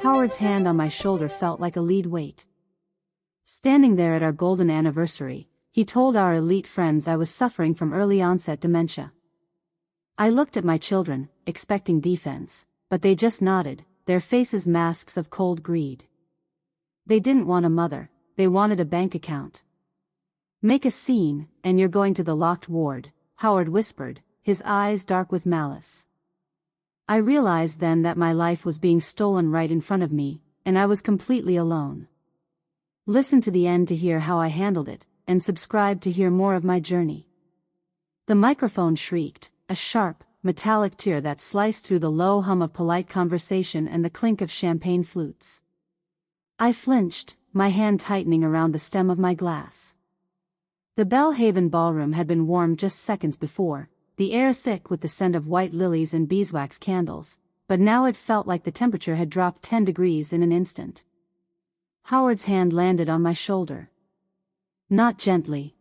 Howard's hand on my shoulder felt like a lead weight. Standing there at our golden anniversary, he told our elite friends I was suffering from early-onset dementia. I looked at my children, expecting defense, but they just nodded, their faces masks of cold greed. They didn't want a mother, they wanted a bank account. "Make a scene, and you're going to the locked ward," Howard whispered, his eyes dark with malice. I realized then that my life was being stolen right in front of me, and I was completely alone. Listen to the end to hear how I handled it, and subscribe to hear more of my journey. The microphone shrieked, a sharp, metallic tear that sliced through the low hum of polite conversation and the clink of champagne flutes. I flinched, my hand tightening around the stem of my glass. The Belle Haven ballroom had been warm just seconds before, the air thick with the scent of white lilies and beeswax candles, but now it felt like the temperature had dropped 10 degrees in an instant. Howard's hand landed on my shoulder. Not gently.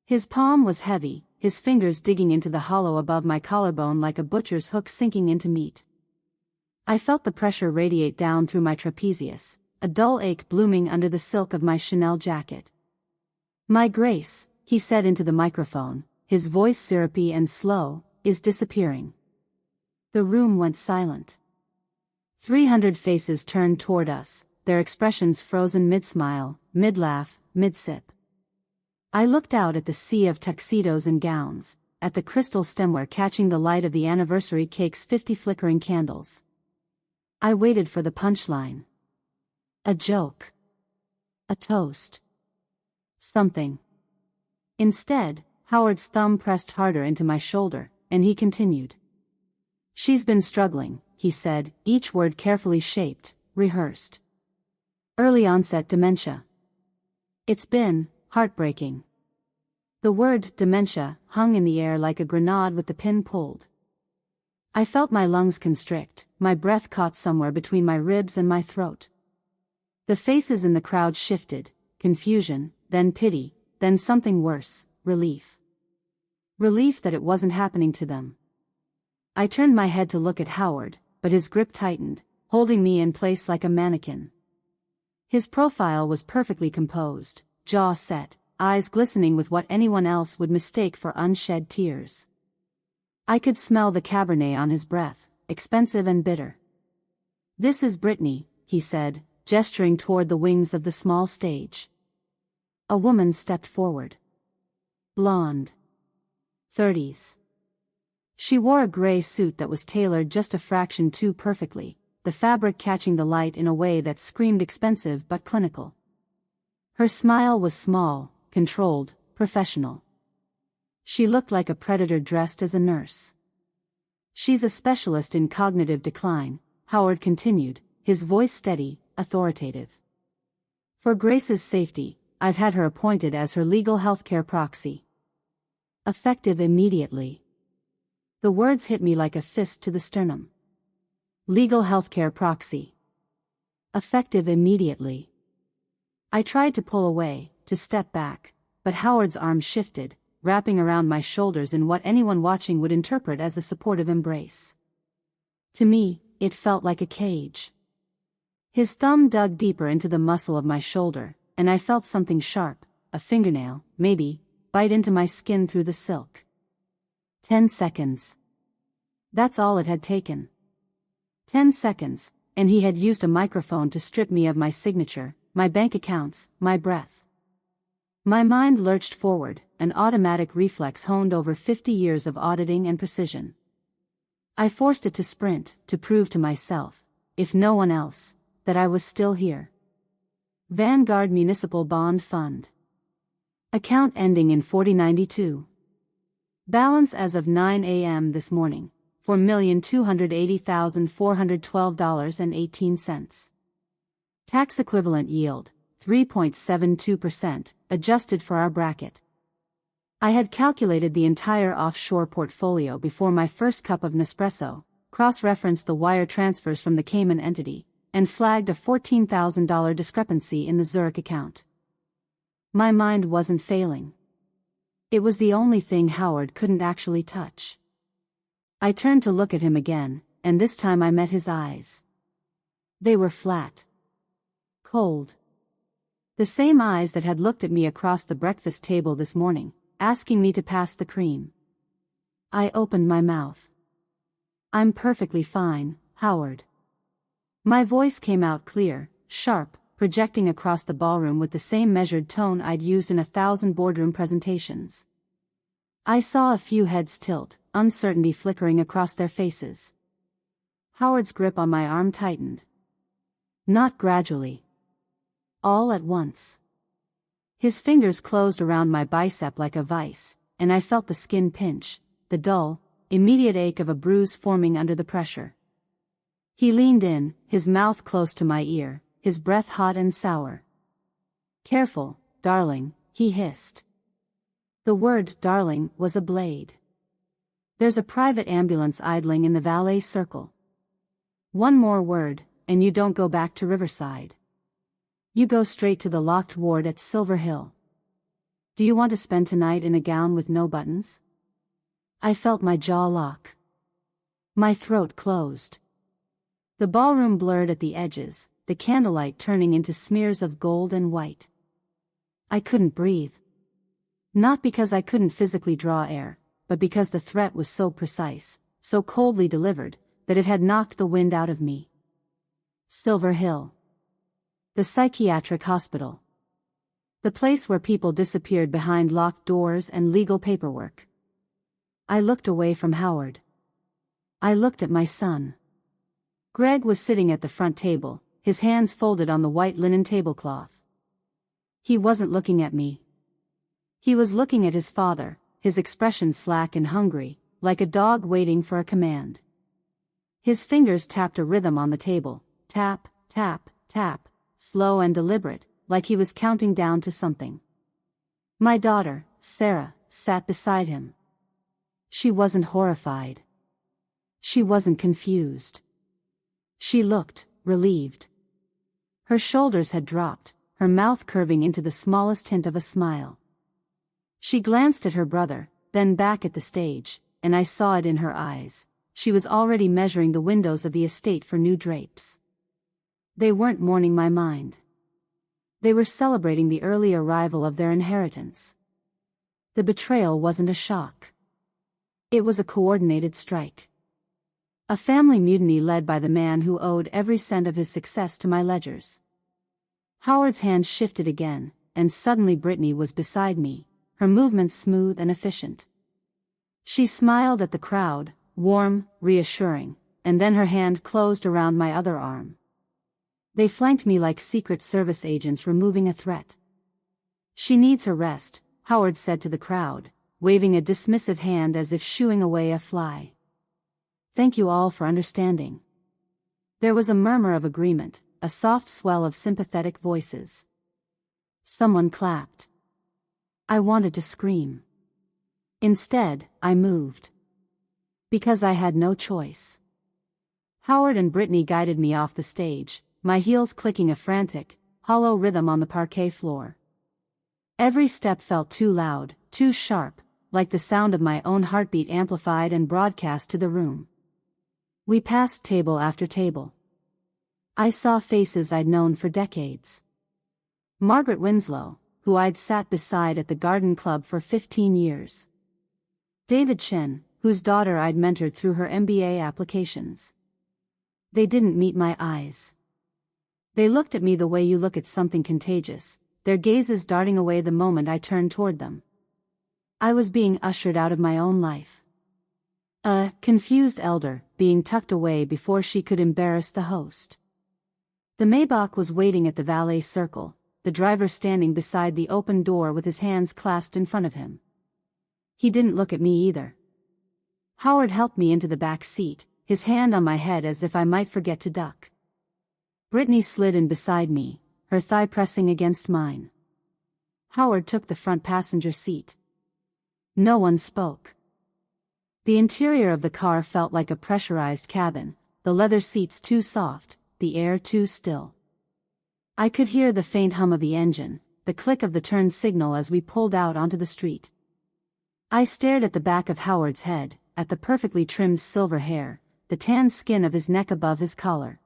His palm was heavy, his fingers digging into the hollow above my collarbone like a butcher's hook sinking into meat. I felt the pressure radiate down through my trapezius, a dull ache blooming under the silk of my Chanel jacket. "My Grace," he said into the microphone, his voice syrupy and slow, "is disappearing." The room went silent. 300 faces turned toward us, their expressions frozen mid-smile, mid-laugh, mid-sip. I looked out at the sea of tuxedos and gowns, at the crystal stemware catching the light of the anniversary cake's 50 flickering candles. I waited for the punchline. A joke. A toast. Something. Instead, Howard's thumb pressed harder into my shoulder, and he continued. "She's been struggling," he said, each word carefully shaped, rehearsed. "Early-onset dementia. It's been heartbreaking." The word dementia hung in the air like a grenade with the pin pulled. I felt my lungs constrict, my breath caught somewhere between my ribs and my throat. The faces in the crowd shifted, confusion, then pity, then something worse, relief. Relief that it wasn't happening to them. I turned my head to look at Howard, but his grip tightened, holding me in place like a mannequin. His profile was perfectly composed, jaw set, eyes glistening with what anyone else would mistake for unshed tears. I could smell the Cabernet on his breath, expensive and bitter. "This is Brittany," he said, gesturing toward the wings of the small stage. A woman stepped forward. Blonde. 30s. She wore a gray suit that was tailored just a fraction too perfectly, the fabric catching the light in a way that screamed expensive but clinical. Her smile was small, controlled, professional. She looked like a predator dressed as a nurse. "She's a specialist in cognitive decline," Howard continued, his voice steady, authoritative. "For Grace's safety, I've had her appointed as her legal healthcare proxy. Effective immediately." The words hit me like a fist to the sternum. Legal healthcare proxy. Effective immediately. I tried to pull away, to step back, but Howard's arm shifted, wrapping around my shoulders in what anyone watching would interpret as a supportive embrace. To me, it felt like a cage. His thumb dug deeper into the muscle of my shoulder, and I felt something sharp, a fingernail, maybe, bite into my skin through the silk. 10 seconds. That's all it had taken. 10 seconds, and he had used a microphone to strip me of my signature, my bank accounts, my breath. My mind lurched forward, an automatic reflex honed over 50 years of auditing and precision. I forced it to sprint, to prove to myself, if no one else, that I was still here. Vanguard Municipal Bond Fund. Account ending in 4092. Balance as of 9 a.m. this morning, $4,280,412.18. Tax equivalent yield, 3.72%, adjusted for our bracket. I had calculated the entire offshore portfolio before my first cup of Nespresso, cross-referenced the wire transfers from the Cayman entity, and flagged a $14,000 discrepancy in the Zurich account. My mind wasn't failing. It was the only thing Howard couldn't actually touch. I turned to look at him again, and this time I met his eyes. They were flat. Cold. The same eyes that had looked at me across the breakfast table this morning, asking me to pass the cream. I opened my mouth. "I'm perfectly fine, Howard." My voice came out clear, sharp, projecting across the ballroom with the same measured tone I'd used in 1,000 boardroom presentations. I saw a few heads tilt, uncertainty flickering across their faces. Howard's grip on my arm tightened. Not gradually. All at once. His fingers closed around my bicep like a vice, and I felt the skin pinch, the dull, immediate ache of a bruise forming under the pressure. He leaned in, his mouth close to my ear, his breath hot and sour. "Careful, darling," he hissed. The word "darling" was a blade. "There's a private ambulance idling in the valet circle. One more word, and you don't go back to Riverside. You go straight to the locked ward at Silver Hill. Do you want to spend tonight in a gown with no buttons?" I felt my jaw lock. My throat closed. The ballroom blurred at the edges, the candlelight turning into smears of gold and white. I couldn't breathe. Not because I couldn't physically draw air, but because the threat was so precise, so coldly delivered, that it had knocked the wind out of me. Silver Hill. The psychiatric hospital. The place where people disappeared behind locked doors and legal paperwork. I looked away from Howard. I looked at my son. Greg was sitting at the front table, his hands folded on the white linen tablecloth. He wasn't looking at me. He was looking at his father, his expression slack and hungry, like a dog waiting for a command. His fingers tapped a rhythm on the table, tap, tap, tap, slow and deliberate, like he was counting down to something. My daughter, Sarah, sat beside him. She wasn't horrified. She wasn't confused. She looked relieved. Her shoulders had dropped, her mouth curving into the smallest hint of a smile. She glanced at her brother, then back at the stage, and I saw it in her eyes. She was already measuring the windows of the estate for new drapes. They weren't mourning my mind. They were celebrating the early arrival of their inheritance. The betrayal wasn't a shock. It was a coordinated strike. A family mutiny led by the man who owed every cent of his success to my ledgers. Howard's hand shifted again, and suddenly Brittany was beside me, her movements smooth and efficient. She smiled at the crowd, warm, reassuring, and then her hand closed around my other arm. They flanked me like Secret Service agents removing a threat. "She needs her rest," Howard said to the crowd, waving a dismissive hand as if shooing away a fly. "Thank you all for understanding." There was a murmur of agreement, a soft swell of sympathetic voices. Someone clapped. I wanted to scream. Instead, I moved. Because I had no choice. Howard and Brittany guided me off the stage, my heels clicking a frantic, hollow rhythm on the parquet floor. Every step felt too loud, too sharp, like the sound of my own heartbeat amplified and broadcast to the room. We passed table after table. I saw faces I'd known for decades. Margaret Winslow, who I'd sat beside at the Garden Club for 15 years. David Chen, whose daughter I'd mentored through her MBA applications. They didn't meet my eyes. They looked at me the way you look at something contagious, their gazes darting away the moment I turned toward them. I was being ushered out of my own life. A confused elder, being tucked away before she could embarrass the host. The Maybach was waiting at the valet circle, the driver standing beside the open door with his hands clasped in front of him. He didn't look at me either. Howard helped me into the back seat, his hand on my head as if I might forget to duck. Brittany slid in beside me, her thigh pressing against mine. Howard took the front passenger seat. No one spoke. The interior of the car felt like a pressurized cabin, the leather seats too soft, the air too still. I could hear the faint hum of the engine, the click of the turn signal as we pulled out onto the street. I stared at the back of Howard's head, at the perfectly trimmed silver hair, the tan skin of his neck above his collar.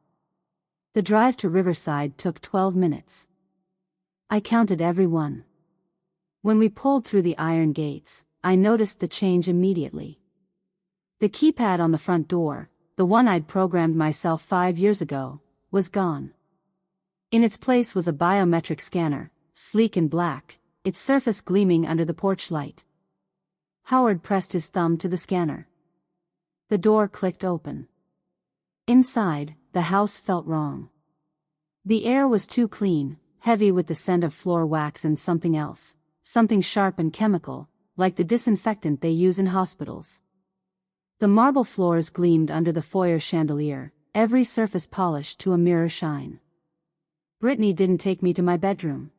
The drive to Riverside took 12 minutes. I counted every one. When we pulled through the iron gates, I noticed the change immediately. The keypad on the front door, the one I'd programmed myself 5 years ago, was gone. In its place was a biometric scanner, sleek and black, its surface gleaming under the porch light. Howard pressed his thumb to the scanner. The door clicked open. Inside, the house felt wrong. The air was too clean, heavy with the scent of floor wax and something else, something sharp and chemical, like the disinfectant they use in hospitals. The marble floors gleamed under the foyer chandelier, every surface polished to a mirror shine. Brittany didn't take me to my bedroom.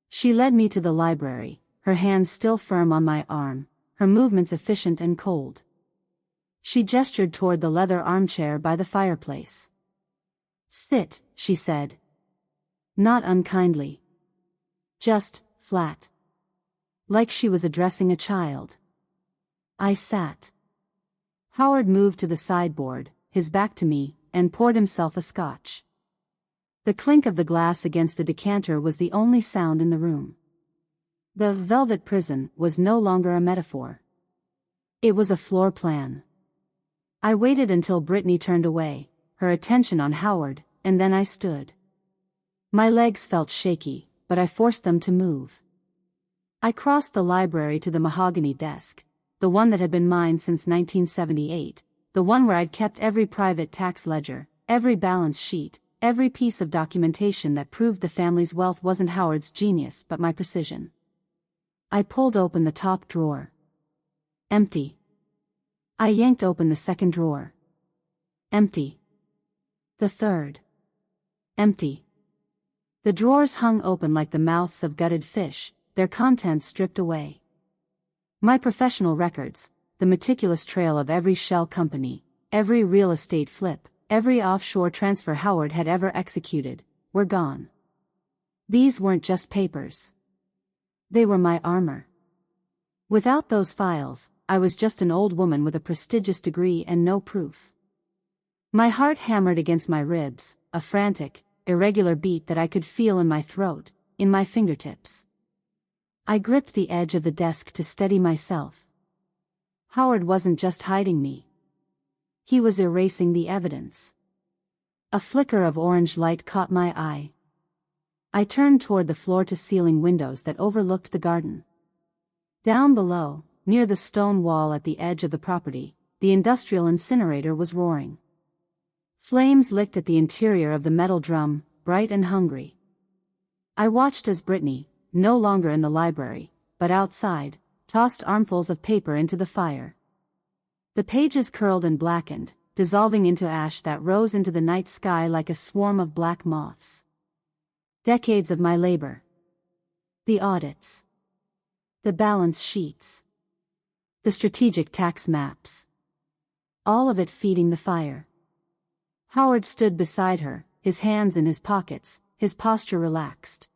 She led me to the library, her hand still firm on my arm, her movements efficient and cold. She gestured toward the leather armchair by the fireplace. "Sit," she said. Not unkindly. Just, flat. Like she was addressing a child. I sat. Howard moved to the sideboard, his back to me, and poured himself a scotch. The clink of the glass against the decanter was the only sound in the room. The velvet prison was no longer a metaphor. It was a floor plan. I waited until Brittany turned away, her attention on Howard, and then I stood. My legs felt shaky, but I forced them to move. I crossed the library to the mahogany desk, the one that had been mine since 1978, the one where I'd kept every private tax ledger, every balance sheet, every piece of documentation that proved the family's wealth wasn't Howard's genius but my precision. I pulled open the top drawer. Empty. I yanked open the second drawer. Empty. The third. Empty. The drawers hung open like the mouths of gutted fish, their contents stripped away. My professional records, the meticulous trail of every shell company, every real estate flip, every offshore transfer Howard had ever executed, were gone. These weren't just papers. They were my armor. Without those files, I was just an old woman with a prestigious degree and no proof. My heart hammered against my ribs, a frantic, irregular beat that I could feel in my throat, in my fingertips. I gripped the edge of the desk to steady myself. Howard wasn't just hiding me. He was erasing the evidence. A flicker of orange light caught my eye. I turned toward the floor-to-ceiling windows that overlooked the garden. Down below, near the stone wall at the edge of the property, the industrial incinerator was roaring. Flames licked at the interior of the metal drum, bright and hungry. I watched as Brittany, no longer in the library, but outside, tossed armfuls of paper into the fire. The pages curled and blackened, dissolving into ash that rose into the night sky like a swarm of black moths. Decades of my labor. The audits. The balance sheets. The strategic tax maps. All of it feeding the fire. Howard stood beside her, his hands in his pockets, his posture relaxed.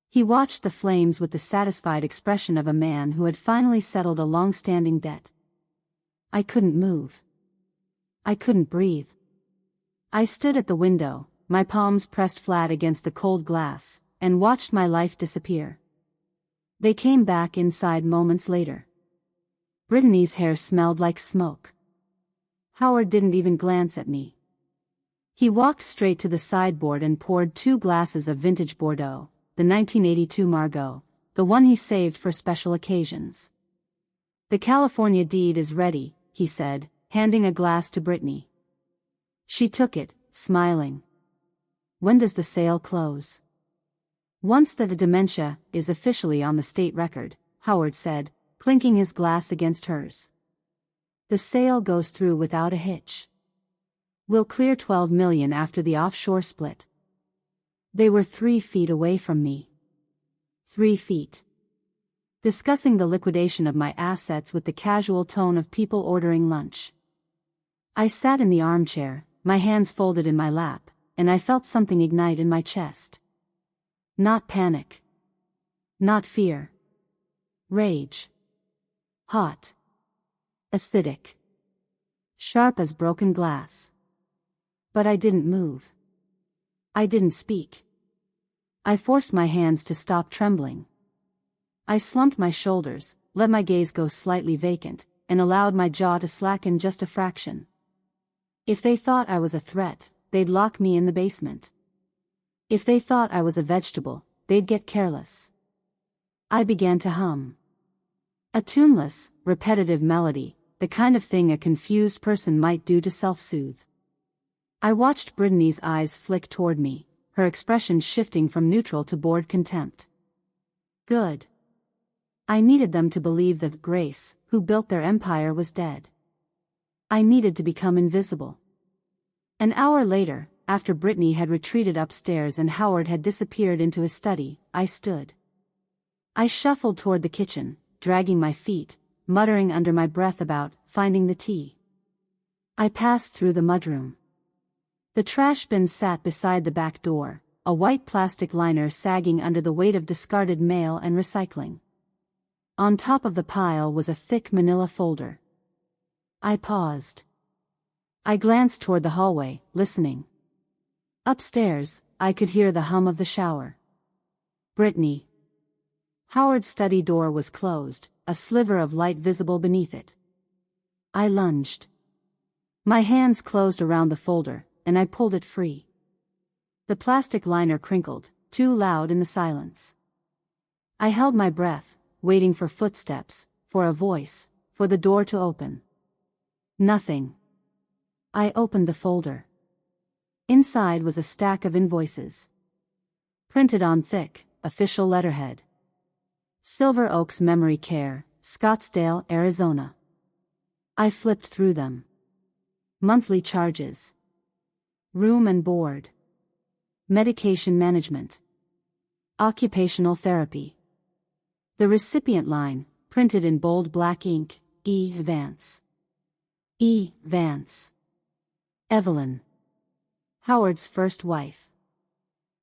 He watched the flames with the satisfied expression of a man who had finally settled a long-standing debt. I couldn't move. I couldn't breathe. I stood at the window, my palms pressed flat against the cold glass, and watched my life disappear. They came back inside moments later. Brittany's hair smelled like smoke. Howard didn't even glance at me. He walked straight to the sideboard and poured 2 glasses of vintage Bordeaux, the 1982 Margaux, the one he saved for special occasions. "The California deed is ready," he said, handing a glass to Brittany. She took it, smiling. "When does the sale close?" "Once the dementia is officially on the state record," Howard said, clinking his glass against hers. "The sale goes through without a hitch. We'll clear $12 million after the offshore split." They were 3 feet away from me. 3 feet. Discussing the liquidation of my assets with the casual tone of people ordering lunch. I sat in the armchair, my hands folded in my lap, and I felt something ignite in my chest. Not panic. Not fear. Rage. Hot. Acidic. Sharp as broken glass. But I didn't move. I didn't speak. I forced my hands to stop trembling. I slumped my shoulders, let my gaze go slightly vacant, and allowed my jaw to slacken just a fraction. If they thought I was a threat, they'd lock me in the basement. If they thought I was a vegetable, they'd get careless. I began to hum. A tuneless, repetitive melody, the kind of thing a confused person might do to self-soothe. I watched Brittany's eyes flick toward me, her expression shifting from neutral to bored contempt. Good. I needed them to believe that Grace, who built their empire, was dead. I needed to become invisible. An hour later, after Brittany had retreated upstairs and Howard had disappeared into his study, I stood. I shuffled toward the kitchen, dragging my feet, muttering under my breath about finding the tea. I passed through the mudroom. The trash bin sat beside the back door, a white plastic liner sagging under the weight of discarded mail and recycling. On top of the pile was a thick manila folder. I paused. I glanced toward the hallway, listening. Upstairs, I could hear the hum of the shower. Brittany. Howard's study door was closed, a sliver of light visible beneath it. I lunged. My hands closed around the folder, and I pulled it free. The plastic liner crinkled, too loud in the silence. I held my breath, waiting for footsteps, for a voice, for the door to open. Nothing. I opened the folder. Inside was a stack of invoices. Printed on thick, official letterhead. Silver Oaks Memory Care, Scottsdale, Arizona. I flipped through them. Monthly charges. Room and board. Medication management. Occupational therapy. The recipient line, printed in bold black ink, E. Vance. E. Vance. Evelyn. Howard's first wife.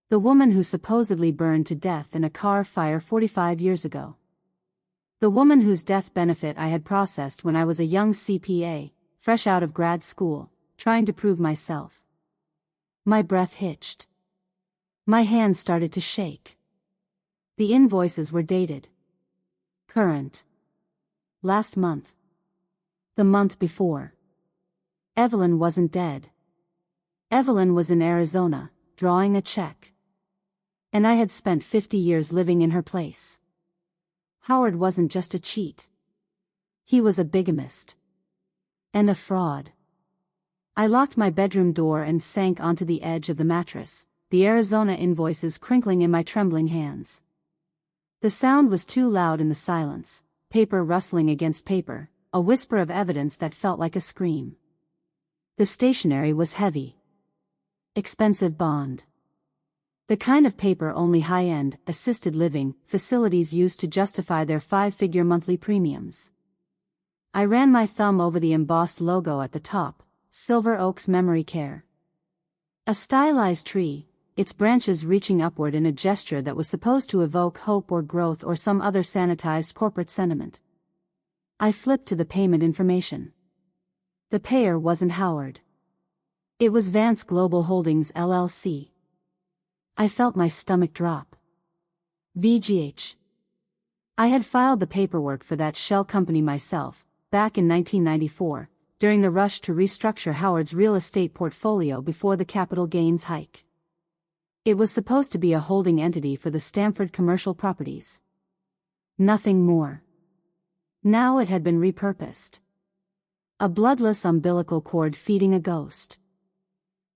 The woman who supposedly burned to death in a car fire 45 years ago. The woman whose death benefit I had processed when I was a young CPA, fresh out of grad school, trying to prove myself. My breath hitched. My hands started to shake. The invoices were dated. Current. Last month. The month before. Evelyn wasn't dead. Evelyn was in Arizona, drawing a check. And I had spent 50 years living in her place. Howard wasn't just a cheat. He was a bigamist. And a fraud. I locked my bedroom door and sank onto the edge of the mattress, the Arizona invoices crinkling in my trembling hands. The sound was too loud in the silence, paper rustling against paper, a whisper of evidence that felt like a scream. The stationery was heavy. Expensive bond. The kind of paper only high-end, assisted living facilities used to justify their 5-figure monthly premiums. I ran my thumb over the embossed logo at the top, Silver Oaks Memory Care. A stylized tree, its branches reaching upward in a gesture that was supposed to evoke hope or growth or some other sanitized corporate sentiment. I flipped to the payment information. The payer wasn't Howard. It was Vance Global Holdings LLC. I felt my stomach drop. VGH. I had filed the paperwork for that shell company myself, back in 1994, during the rush to restructure Howard's real estate portfolio before the capital gains hike. It was supposed to be a holding entity for the Stamford commercial properties. Nothing more. Now it had been repurposed. A bloodless umbilical cord feeding a ghost.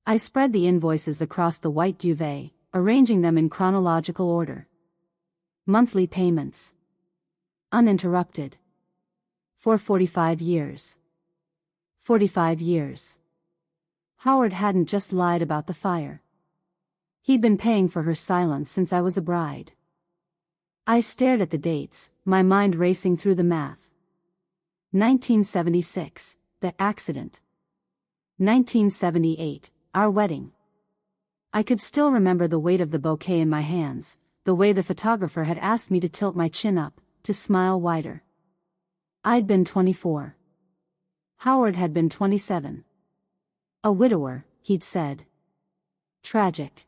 I spread the invoices across the white duvet, arranging them in chronological order. Monthly payments. Uninterrupted. For 45 years. 45 years. Howard hadn't just lied about the fire. He'd been paying for her silence since I was a bride. I stared at the dates, my mind racing through the math. 1976, the accident. 1978, our wedding. I could still remember the weight of the bouquet in my hands, the way the photographer had asked me to tilt my chin up, to smile wider. I'd been 24. Howard had been 27. A widower, he'd said. Tragic.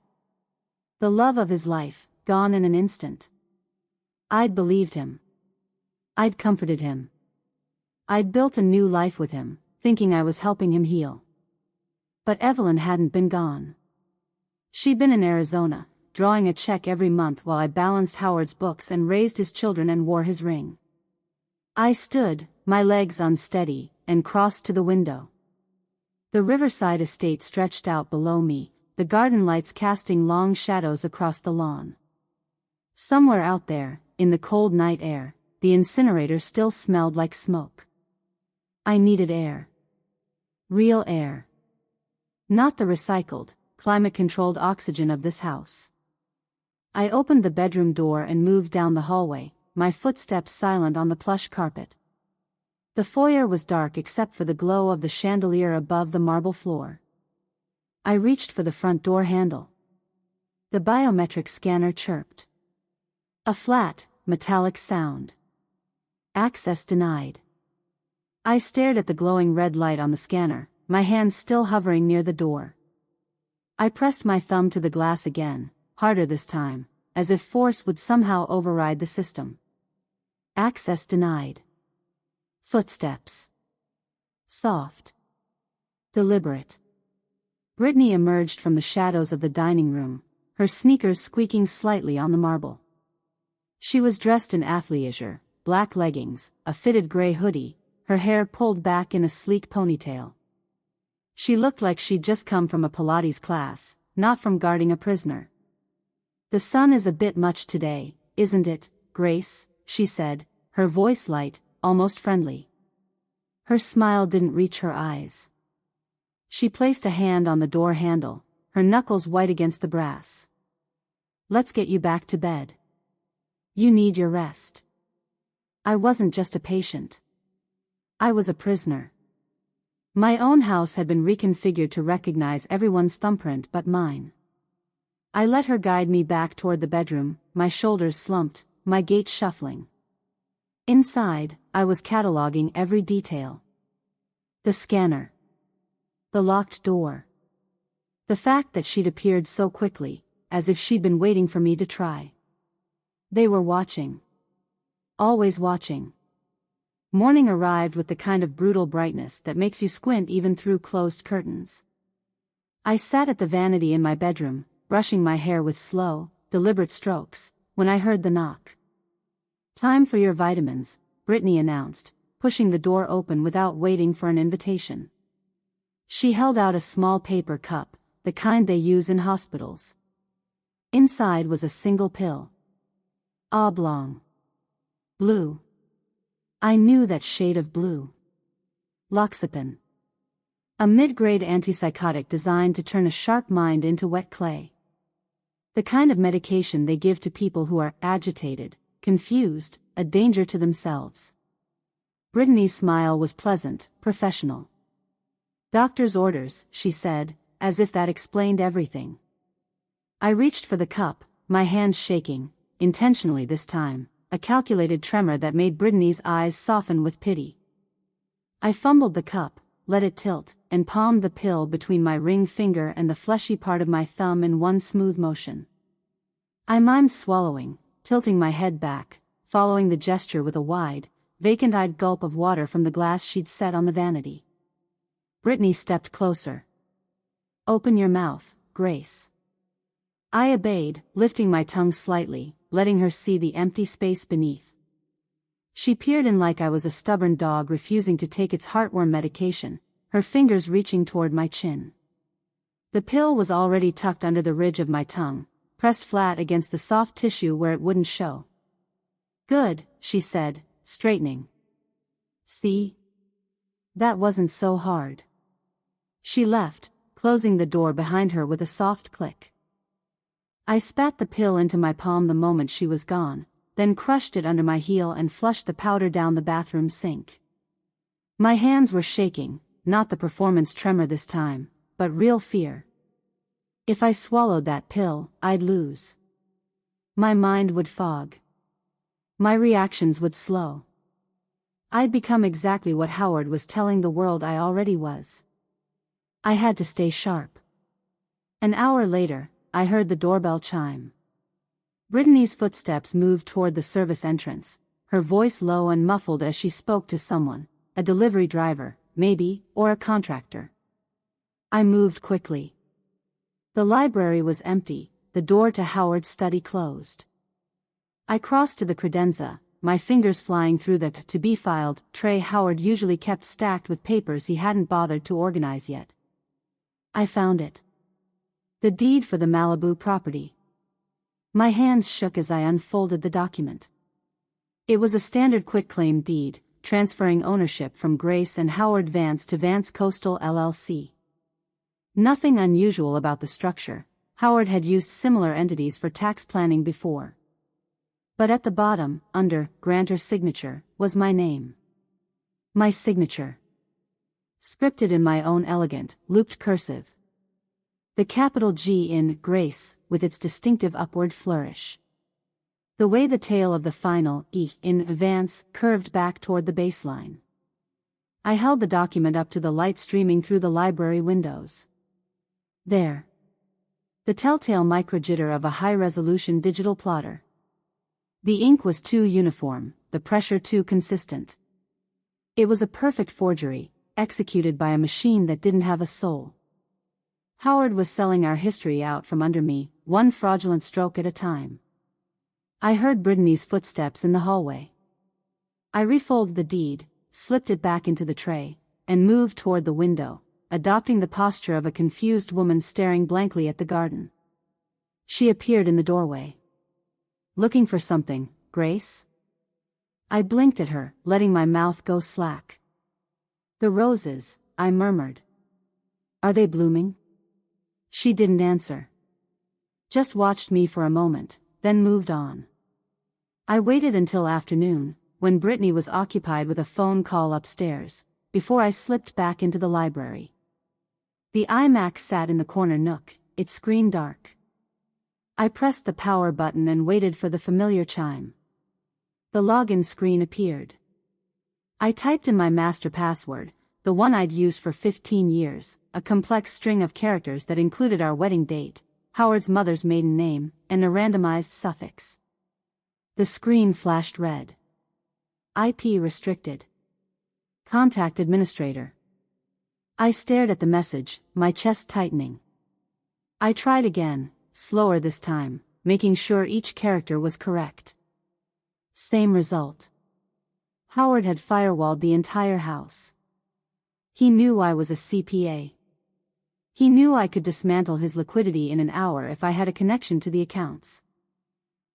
The love of his life, gone in an instant. I'd believed him. I'd comforted him. I'd built a new life with him, thinking I was helping him heal. But Evelyn hadn't been gone. She'd been in Arizona, drawing a check every month while I balanced Howard's books and raised his children and wore his ring. I stood, my legs unsteady, and crossed to the window. The riverside estate stretched out below me, the garden lights casting long shadows across the lawn. Somewhere out there, in the cold night air, the incinerator still smelled like smoke. I needed air. Real air. Not the recycled, climate-controlled oxygen of this house. I opened the bedroom door and moved down the hallway, my footsteps silent on the plush carpet. The foyer was dark except for the glow of the chandelier above the marble floor. I reached for the front door handle. The biometric scanner chirped. A flat, metallic sound. Access denied. I stared at the glowing red light on the scanner, my hand still hovering near the door. I pressed my thumb to the glass again, harder this time, as if force would somehow override the system. Access denied. Footsteps. Soft. Deliberate. Brittany emerged from the shadows of the dining room, her sneakers squeaking slightly on the marble. She was dressed in athleisure, black leggings, a fitted gray hoodie, her hair pulled back in a sleek ponytail. She looked like she'd just come from a Pilates class, not from guarding a prisoner. "The sun is a bit much today, isn't it, Grace?" she said, her voice light, almost friendly. Her smile didn't reach her eyes. She placed a hand on the door handle, her knuckles white against the brass. "Let's get you back to bed. You need your rest." I wasn't just a patient. I was a prisoner. My own house had been reconfigured to recognize everyone's thumbprint but mine. I let her guide me back toward the bedroom, my shoulders slumped, my gait shuffling. Inside, I was cataloging every detail. The scanner. The locked door. The fact that she'd appeared so quickly, as if she'd been waiting for me to try. They were watching. Always watching. Morning arrived with the kind of brutal brightness that makes you squint even through closed curtains. I sat at the vanity in my bedroom, brushing my hair with slow, deliberate strokes, when I heard the knock. "Time for your vitamins," Brittany announced, pushing the door open without waiting for an invitation. She held out a small paper cup, the kind they use in hospitals. Inside was a single pill. Oblong. Blue. I knew that shade of blue. Loxapine. A mid-grade antipsychotic designed to turn a sharp mind into wet clay. The kind of medication they give to people who are agitated, confused, a danger to themselves. Brittany's smile was pleasant, professional. "Doctor's orders," she said, as if that explained everything. I reached for the cup, my hands shaking, intentionally this time, a calculated tremor that made Brittany's eyes soften with pity. I fumbled the cup, let it tilt, and palmed the pill between my ring finger and the fleshy part of my thumb in one smooth motion. I mimed swallowing, tilting my head back, following the gesture with a wide, vacant-eyed gulp of water from the glass she'd set on the vanity. Brittany stepped closer. "Open your mouth, Grace." I obeyed, lifting my tongue slightly, letting her see the empty space beneath. She peered in like I was a stubborn dog refusing to take its heartworm medication, her fingers reaching toward my chin. The pill was already tucked under the ridge of my tongue, pressed flat against the soft tissue where it wouldn't show. "Good," she said, straightening. "See? That wasn't so hard." She left, closing the door behind her with a soft click. I spat the pill into my palm the moment she was gone, then crushed it under my heel and flushed the powder down the bathroom sink. My hands were shaking, not the performance tremor this time, but real fear. If I swallowed that pill, I'd lose. My mind would fog. My reactions would slow. I'd become exactly what Howard was telling the world I already was. I had to stay sharp. An hour later, I heard the doorbell chime. Brittany's footsteps moved toward the service entrance, her voice low and muffled as she spoke to someone, a delivery driver, maybe, or a contractor. I moved quickly. The library was empty, the door to Howard's study closed. I crossed to the credenza, my fingers flying through the to-be-filed tray Howard usually kept stacked with papers he hadn't bothered to organize yet. I found it. The deed for the Malibu property. My hands shook as I unfolded the document. It was a standard quitclaim deed, transferring ownership from Grace and Howard Vance to Vance Coastal LLC. Nothing unusual about the structure. Howard had used similar entities for tax planning before. But at the bottom, under grantor's signature, was my name. My signature. Scripted in my own elegant, looped cursive. The capital G in Grace, with its distinctive upward flourish. The way the tail of the final E in Vance curved back toward the baseline. I held the document up to the light streaming through the library windows. There. The telltale microjitter of a high-resolution digital plotter. The ink was too uniform, the pressure too consistent. It was a perfect forgery, executed by a machine that didn't have a soul. Howard was selling our history out from under me, one fraudulent stroke at a time. I heard Brittany's footsteps in the hallway. I refolded the deed, slipped it back into the tray, and moved toward the window, adopting the posture of a confused woman staring blankly at the garden. She appeared in the doorway. Looking for something, Grace? I blinked at her, letting my mouth go slack. The roses, I murmured. Are they blooming? She didn't answer. Just watched me for a moment, then moved on. I waited until afternoon, when Brittany was occupied with a phone call upstairs, before I slipped back into the library. The iMac sat in the corner nook, its screen dark. I pressed the power button and waited for the familiar chime. The login screen appeared. I typed in my master password, the one I'd used for 15 years, a complex string of characters that included our wedding date, Howard's mother's maiden name, and a randomized suffix. The screen flashed red. IP restricted. Contact administrator. I stared at the message, my chest tightening. I tried again, slower this time, making sure each character was correct. Same result. Howard had firewalled the entire house. He knew I was a CPA. He knew I could dismantle his liquidity in an hour if I had a connection to the accounts.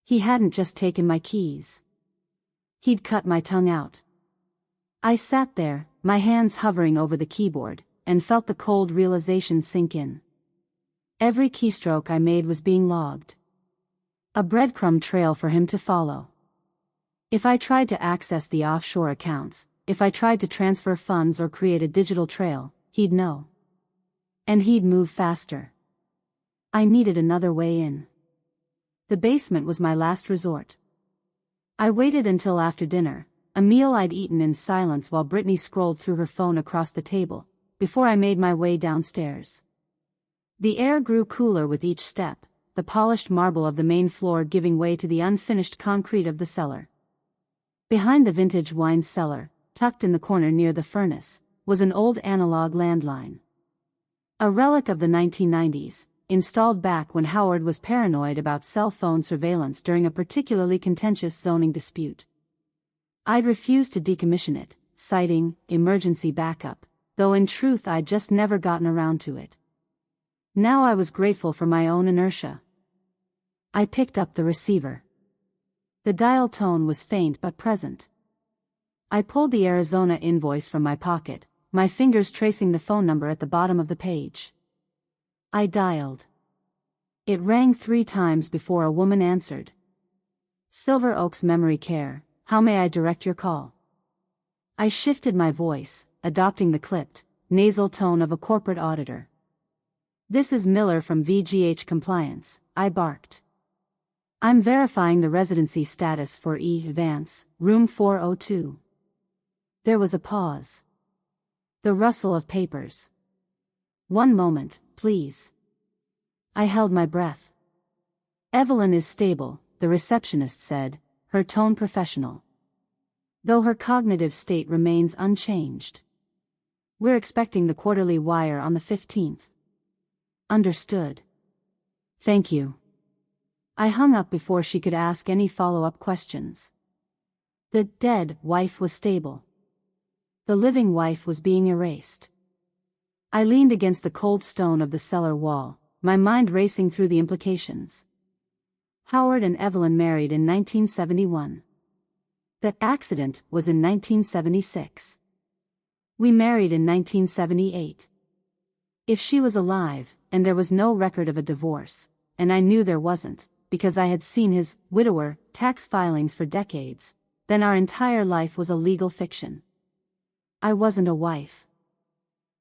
He hadn't just taken my keys. He'd cut my tongue out. I sat there, my hands hovering over the keyboard, and felt the cold realization sink in. Every keystroke I made was being logged. A breadcrumb trail for him to follow. If I tried to access the offshore accounts, if I tried to transfer funds or create a digital trail, he'd know. And he'd move faster. I needed another way in. The basement was my last resort. I waited until after dinner, a meal I'd eaten in silence while Brittany scrolled through her phone across the table, before I made my way downstairs. The air grew cooler with each step, the polished marble of the main floor giving way to the unfinished concrete of the cellar. Behind the vintage wine cellar, tucked in the corner near the furnace, was an old analog landline. A relic of the 1990s, installed back when Howard was paranoid about cell phone surveillance during a particularly contentious zoning dispute. I'd refused to decommission it, citing emergency backup, though in truth I'd just never gotten around to it. Now I was grateful for my own inertia. I picked up the receiver. The dial tone was faint but present. I pulled the Arizona invoice from my pocket, my fingers tracing the phone number at the bottom of the page. I dialed. It rang 3 times before a woman answered. Silver Oaks Memory Care, how may I direct your call? I shifted my voice, adopting the clipped, nasal tone of a corporate auditor. This is Miller from VGH Compliance, I barked. I'm verifying the residency status for E. Vance, room 402. There was a pause. The rustle of papers. One moment, please. I held my breath. Evelyn is stable, the receptionist said, her tone professional. Though her cognitive state remains unchanged. We're expecting the quarterly wire on the 15th. Understood. Thank you. I hung up before she could ask any follow-up questions. The dead wife was stable. The living wife was being erased. I leaned against the cold stone of the cellar wall, my mind racing through the implications. Howard and Evelyn married in 1971. The accident was in 1976. We married in 1978. If she was alive, and there was no record of a divorce, and I knew there wasn't, because I had seen his widower tax filings for decades, then our entire life was a legal fiction. I wasn't a wife.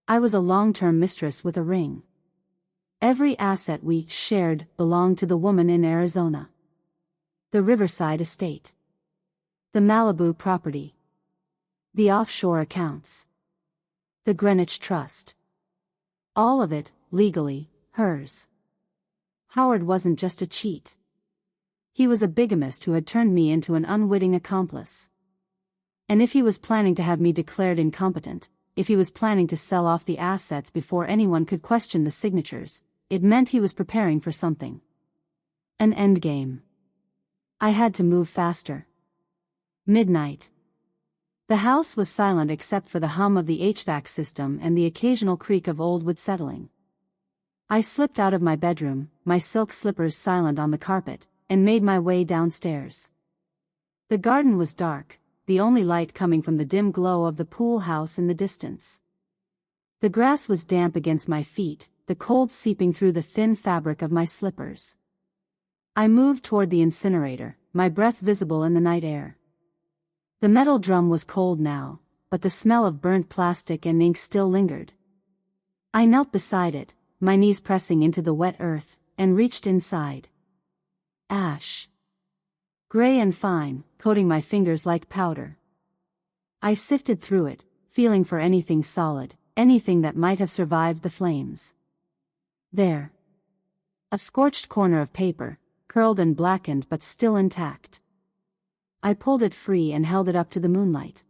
I was a long-term mistress with a ring. Every asset we shared belonged to the woman in Arizona. The Riverside estate. The Malibu property. The offshore accounts. The Greenwich Trust. All of it, legally, hers. Howard wasn't just a cheat. He was a bigamist who had turned me into an unwitting accomplice. And if he was planning to have me declared incompetent, if he was planning to sell off the assets before anyone could question the signatures, it meant he was preparing for something. An endgame. I had to move faster. Midnight. The house was silent except for the hum of the HVAC system and the occasional creak of old wood settling. I slipped out of my bedroom, my silk slippers silent on the carpet, and made my way downstairs. The garden was dark, the only light coming from the dim glow of the pool house in the distance. The grass was damp against my feet, the cold seeping through the thin fabric of my slippers. I moved toward the incinerator, my breath visible in the night air. The metal drum was cold now, but the smell of burnt plastic and ink still lingered. I knelt beside it, my knees pressing into the wet earth, and reached inside. Ash. Gray and fine, coating my fingers like powder. I sifted through it, feeling for anything solid, anything that might have survived the flames. There. A scorched corner of paper, curled and blackened but still intact. I pulled it free and held it up to the moonlight.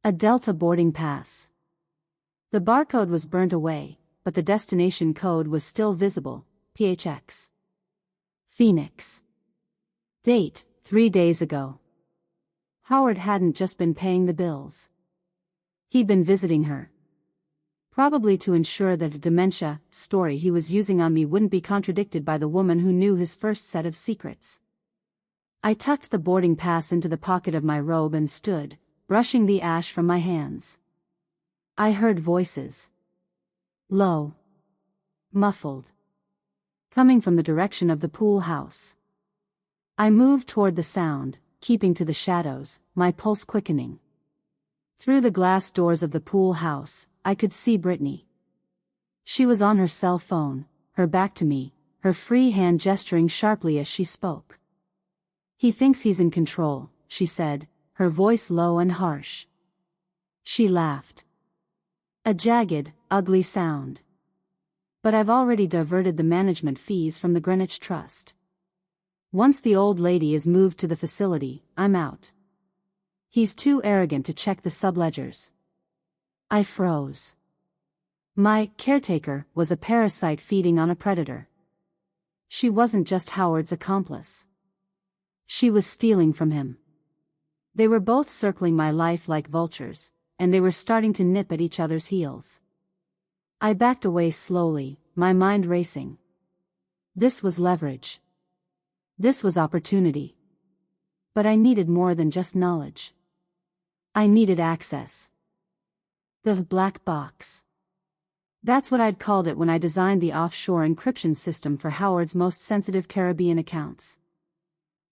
A Delta boarding pass. The barcode was burnt away, but the destination code was still visible, PHX. Phoenix. Date, 3 days ago. Howard hadn't just been paying the bills. He'd been visiting her. Probably to ensure that the dementia story he was using on me wouldn't be contradicted by the woman who knew his first set of secrets. I tucked the boarding pass into the pocket of my robe and stood, brushing the ash from my hands. I heard voices. Low. Muffled. Coming from the direction of the pool house. I moved toward the sound, keeping to the shadows, my pulse quickening. Through the glass doors of the pool house, I could see Brittany. She was on her cell phone, her back to me, her free hand gesturing sharply as she spoke. He thinks he's in control, she said, her voice low and harsh. She laughed. A jagged, ugly sound. But I've already diverted the management fees from the Greenwich Trust. Once the old lady is moved to the facility, I'm out. He's too arrogant to check the subledgers. I froze. My caretaker was a parasite feeding on a predator. She wasn't just Howard's accomplice. She was stealing from him. They were both circling my life like vultures, and they were starting to nip at each other's heels. I backed away slowly, my mind racing. This was leverage. This was opportunity. But I needed more than just knowledge. I needed access. The black box. That's what I'd called it when I designed the offshore encryption system for Howard's most sensitive Caribbean accounts.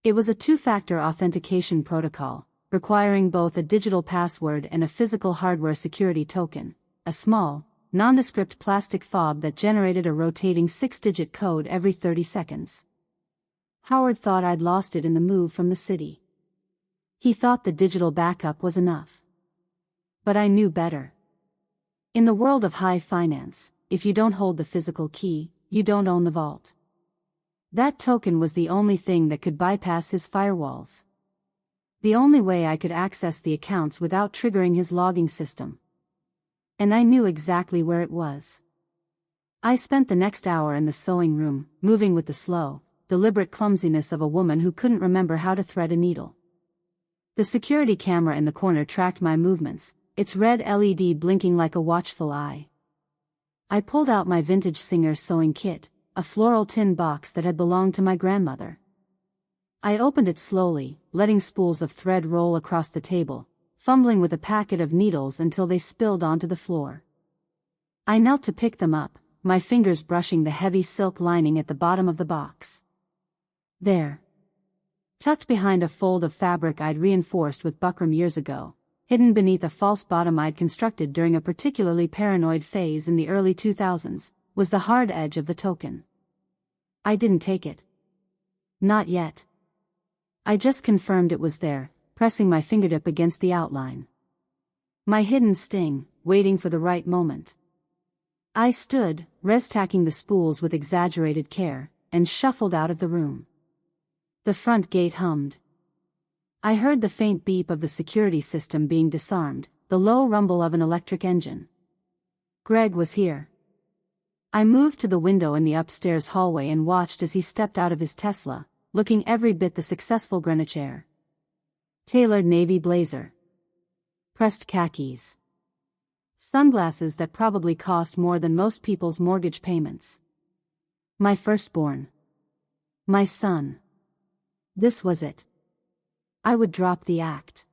It was a two-factor authentication protocol, requiring both a digital password and a physical hardware security token, a small, nondescript plastic fob that generated a rotating 6-digit code every 30 seconds. Howard thought I'd lost it in the move from the city. He thought the digital backup was enough. But I knew better. In the world of high finance, if you don't hold the physical key, you don't own the vault. That token was the only thing that could bypass his firewalls. The only way I could access the accounts without triggering his logging system. And I knew exactly where it was. I spent the next hour in the sewing room, moving with the slow, deliberate clumsiness of a woman who couldn't remember how to thread a needle. The security camera in the corner tracked my movements, its red LED blinking like a watchful eye. I pulled out my vintage Singer sewing kit, a floral tin box that had belonged to my grandmother. I opened it slowly, letting spools of thread roll across the table, fumbling with a packet of needles until they spilled onto the floor. I knelt to pick them up, my fingers brushing the heavy silk lining at the bottom of the box. There. Tucked behind a fold of fabric I'd reinforced with buckram years ago, hidden beneath a false bottom I'd constructed during a particularly paranoid phase in the early 2000s, was the hard edge of the token. I didn't take it. Not yet. I just confirmed it was there, pressing my fingertip against the outline. My hidden sting, waiting for the right moment. I stood, restacking the spools with exaggerated care, and shuffled out of the room. The front gate hummed. I heard the faint beep of the security system being disarmed, the low rumble of an electric engine. Greg was here. I moved to the window in the upstairs hallway and watched as he stepped out of his Tesla, looking every bit the successful Greenwich heir. Tailored navy blazer. Pressed khakis. Sunglasses that probably cost more than most people's mortgage payments. My firstborn. My son. This was it. I would drop the act.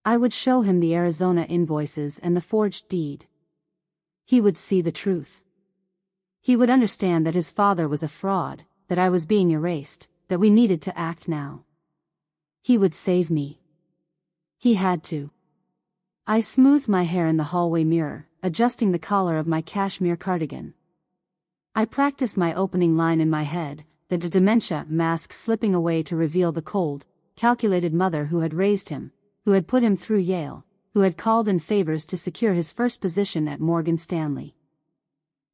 I would show him the Arizona invoices and the forged deed. He would see the truth. He would understand that his father was a fraud, that I was being erased, that we needed to act now. He would save me. He had to. I smoothed my hair in the hallway mirror, adjusting the collar of my cashmere cardigan. I practiced my opening line in my head, the dementia mask slipping away to reveal the cold, calculated mother who had raised him, who had put him through Yale, who had called in favors to secure his first position at Morgan Stanley.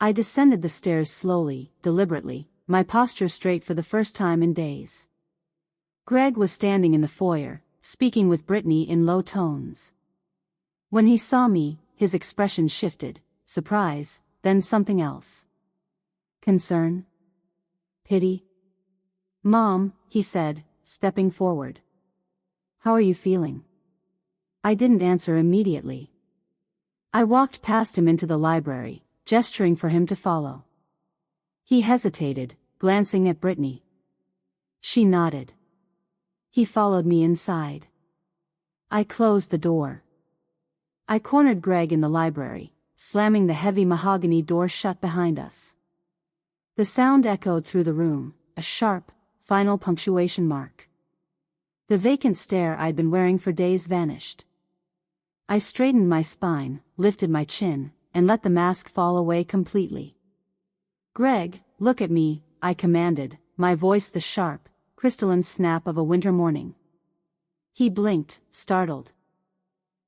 I descended the stairs slowly, deliberately, my posture straight for the first time in days. Greg was standing in the foyer, speaking with Brittany in low tones. When he saw me, his expression shifted, surprise, then something else. Concern? Pity? Mom, he said, stepping forward. How are you feeling? I didn't answer immediately. I walked past him into the library, gesturing for him to follow. He hesitated, glancing at Brittany. She nodded. He followed me inside. I closed the door. I cornered Greg in the library, slamming the heavy mahogany door shut behind us. The sound echoed through the room, a sharp, final punctuation mark. The vacant stare I'd been wearing for days vanished. I straightened my spine, lifted my chin, and let the mask fall away completely. Greg, look at me, I commanded, my voice the sharp, crystalline snap of a winter morning. He blinked, startled.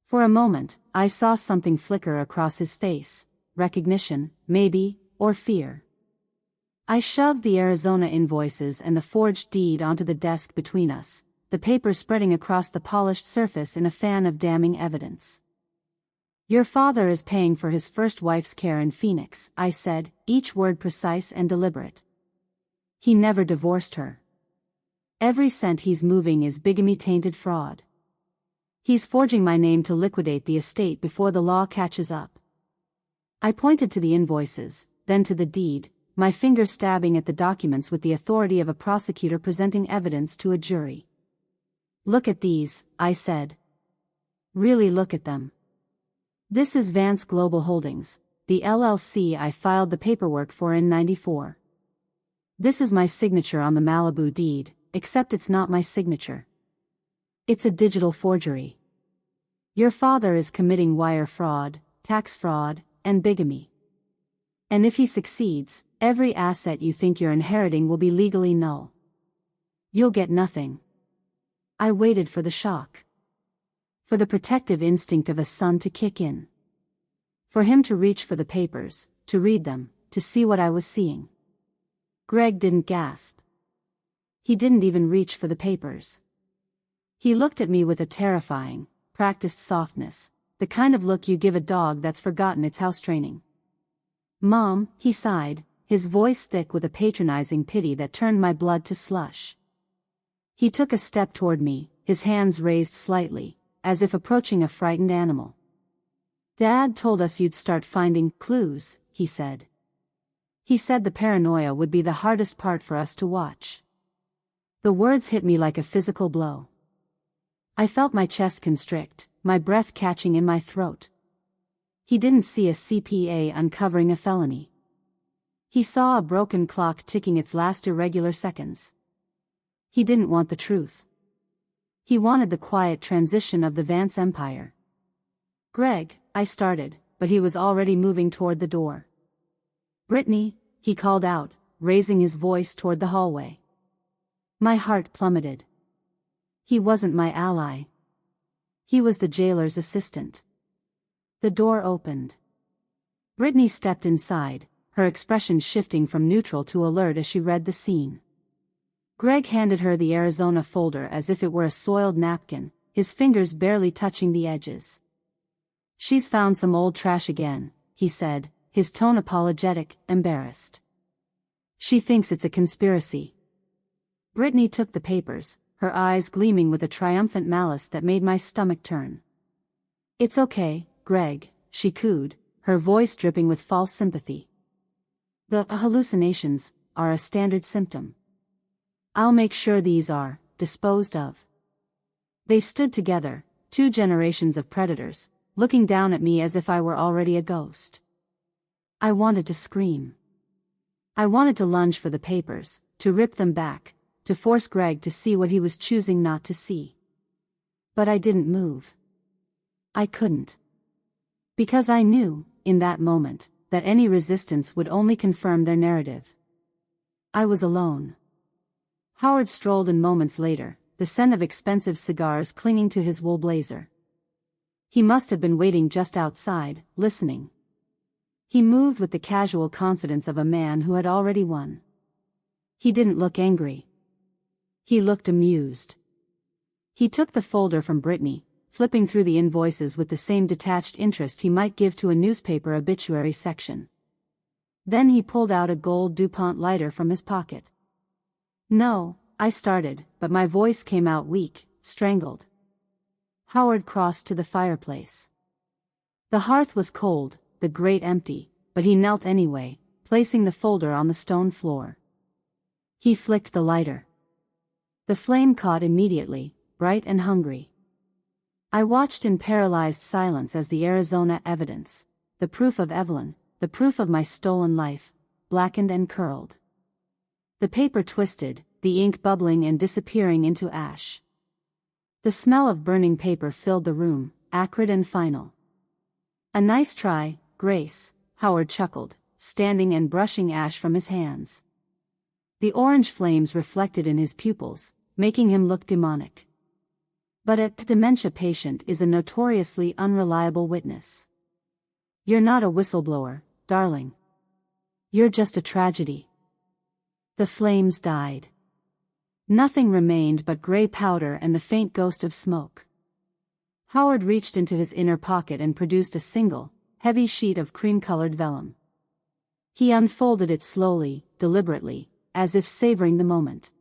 For a moment, I saw something flicker across his face, recognition, maybe, or fear. I shoved the Arizona invoices and the forged deed onto the desk between us, the paper spreading across the polished surface in a fan of damning evidence. Your father is paying for his first wife's care in Phoenix, I said, each word precise and deliberate. He never divorced her. Every cent he's moving is bigamy-tainted fraud. He's forging my name to liquidate the estate before the law catches up. I pointed to the invoices, then to the deed, my finger stabbing at the documents with the authority of a prosecutor presenting evidence to a jury. Look at these, I said. Really look at them. This is Vance Global Holdings, the LLC I filed the paperwork for in '94. This is my signature on the Malibu deed, except it's not my signature. It's a digital forgery. Your father is committing wire fraud, tax fraud, and bigamy. And if he succeeds, every asset you think you're inheriting will be legally null. You'll get nothing. I waited for the shock. For the protective instinct of a son to kick in. For him to reach for the papers, to read them, to see what I was seeing. Greg didn't gasp. He didn't even reach for the papers. He looked at me with a terrifying, practiced softness, the kind of look you give a dog that's forgotten its house training. "Mom," he sighed, his voice thick with a patronizing pity that turned my blood to slush. He took a step toward me, his hands raised slightly, as if approaching a frightened animal. "Dad told us you'd start finding clues," he said. He said the paranoia would be the hardest part for us to watch. The words hit me like a physical blow. I felt my chest constrict, my breath catching in my throat. He didn't see a CPA uncovering a felony. He saw a broken clock ticking its last irregular seconds. He didn't want the truth. He wanted the quiet transition of the Vance empire. "Greg," I started, but he was already moving toward the door. "Brittany," he called out, raising his voice toward the hallway. My heart plummeted. He wasn't my ally. He was the jailer's assistant. The door opened. Brittany stepped inside, her expression shifting from neutral to alert as she read the scene. Greg handed her the Arizona folder as if it were a soiled napkin, his fingers barely touching the edges. "She's found some old trash again," he said, his tone apologetic, embarrassed. "She thinks it's a conspiracy." Brittany took the papers, her eyes gleaming with a triumphant malice that made my stomach turn. "It's okay, Greg," she cooed, her voice dripping with false sympathy. "The hallucinations are a standard symptom. I'll make sure these are disposed of." They stood together, two generations of predators, looking down at me as if I were already a ghost. I wanted to scream. I wanted to lunge for the papers, to rip them back, to force Greg to see what he was choosing not to see. But I didn't move. I couldn't. Because I knew, in that moment, that any resistance would only confirm their narrative. I was alone. Howard strolled in moments later, the scent of expensive cigars clinging to his wool blazer. He must have been waiting just outside, listening. He moved with the casual confidence of a man who had already won. He didn't look angry. He looked amused. He took the folder from Brittany, flipping through the invoices with the same detached interest he might give to a newspaper obituary section. Then he pulled out a gold DuPont lighter from his pocket. "No," I started, but my voice came out weak, strangled. Howard crossed to the fireplace. The hearth was cold, the grate empty, but he knelt anyway, placing the folder on the stone floor. He flicked the lighter. The flame caught immediately, bright and hungry. I watched in paralyzed silence as the Arizona evidence, the proof of Evelyn, the proof of my stolen life, blackened and curled. The paper twisted, the ink bubbling and disappearing into ash. The smell of burning paper filled the room, acrid and final. "A nice try, Grace," Howard chuckled, standing and brushing ash from his hands. The orange flames reflected in his pupils, making him look demonic. But a dementia patient is a notoriously unreliable witness. "You're not a whistleblower, darling. You're just a tragedy." The flames died. Nothing remained but gray powder and the faint ghost of smoke. Howard reached into his inner pocket and produced a single, heavy sheet of cream-colored vellum. He unfolded it slowly, deliberately, as if savoring the moment.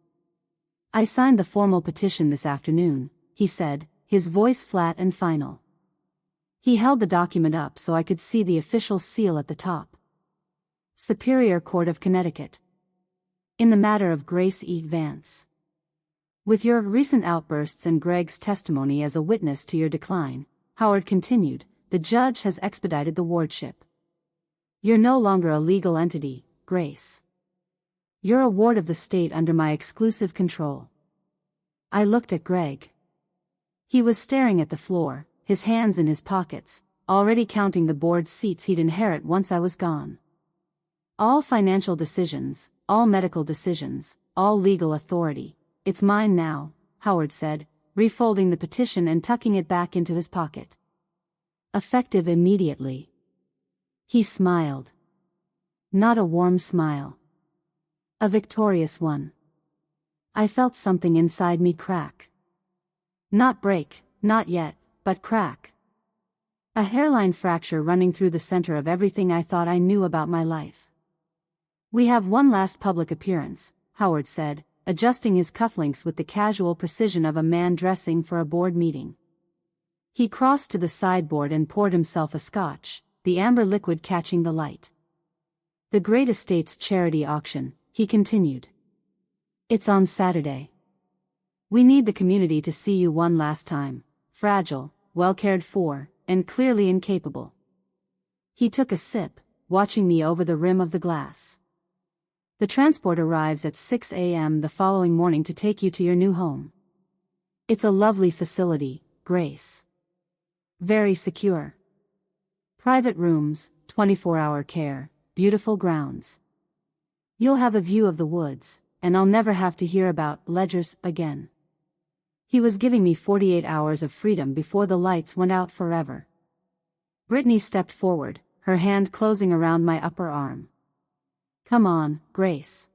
"I signed the formal petition this afternoon," he said, his voice flat and final. He held the document up so I could see the official seal at the top. Superior Court of Connecticut. In the matter of Grace E. Vance. With your recent outbursts and Greg's testimony as a witness to your decline, Howard continued, the judge has expedited the wardship. You're no longer a legal entity, Grace. You're a ward of the state under my exclusive control. I looked at Greg. He was staring at the floor, his hands in his pockets, already counting the board seats he'd inherit once I was gone. All financial decisions, all medical decisions, all legal authority. It's mine now, Howard said, refolding the petition and tucking it back into his pocket. Effective immediately. He smiled. Not a warm smile. A victorious one. I felt something inside me crack. Not break, not yet, but crack. A hairline fracture running through the center of everything I thought I knew about my life. "We have one last public appearance," Howard said, adjusting his cufflinks with the casual precision of a man dressing for a board meeting. He crossed to the sideboard and poured himself a scotch, the amber liquid catching the light. "The Great Estates charity auction," he continued. "It's on Saturday. We need the community to see you one last time, fragile, well cared for, and clearly incapable." He took a sip, watching me over the rim of the glass. "The transport arrives at 6 a.m. the following morning to take you to your new home. It's a lovely facility, Grace. Very secure. Private rooms, 24-hour care, beautiful grounds. You'll have a view of the woods, and I'll never have to hear about ledgers again." He was giving me 48 hours of freedom before the lights went out forever. Brittany stepped forward, her hand closing around my upper arm. "Come on, Grace.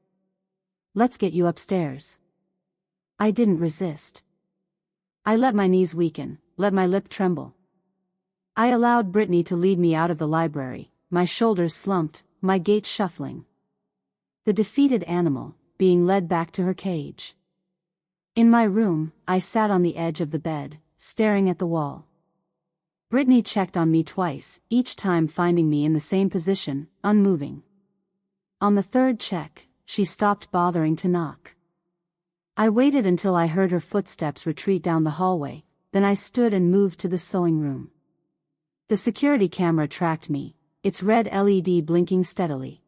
Let's get you upstairs." I didn't resist. I let my knees weaken, let my lip tremble. I allowed Brittany to lead me out of the library, my shoulders slumped, my gait shuffling. The defeated animal, being led back to her cage. In my room, I sat on the edge of the bed, staring at the wall. Brittany checked on me twice, each time finding me in the same position, unmoving. On the third check, she stopped bothering to knock. I waited until I heard her footsteps retreat down the hallway, then I stood and moved to the sewing room. The security camera tracked me, its red LED blinking steadily.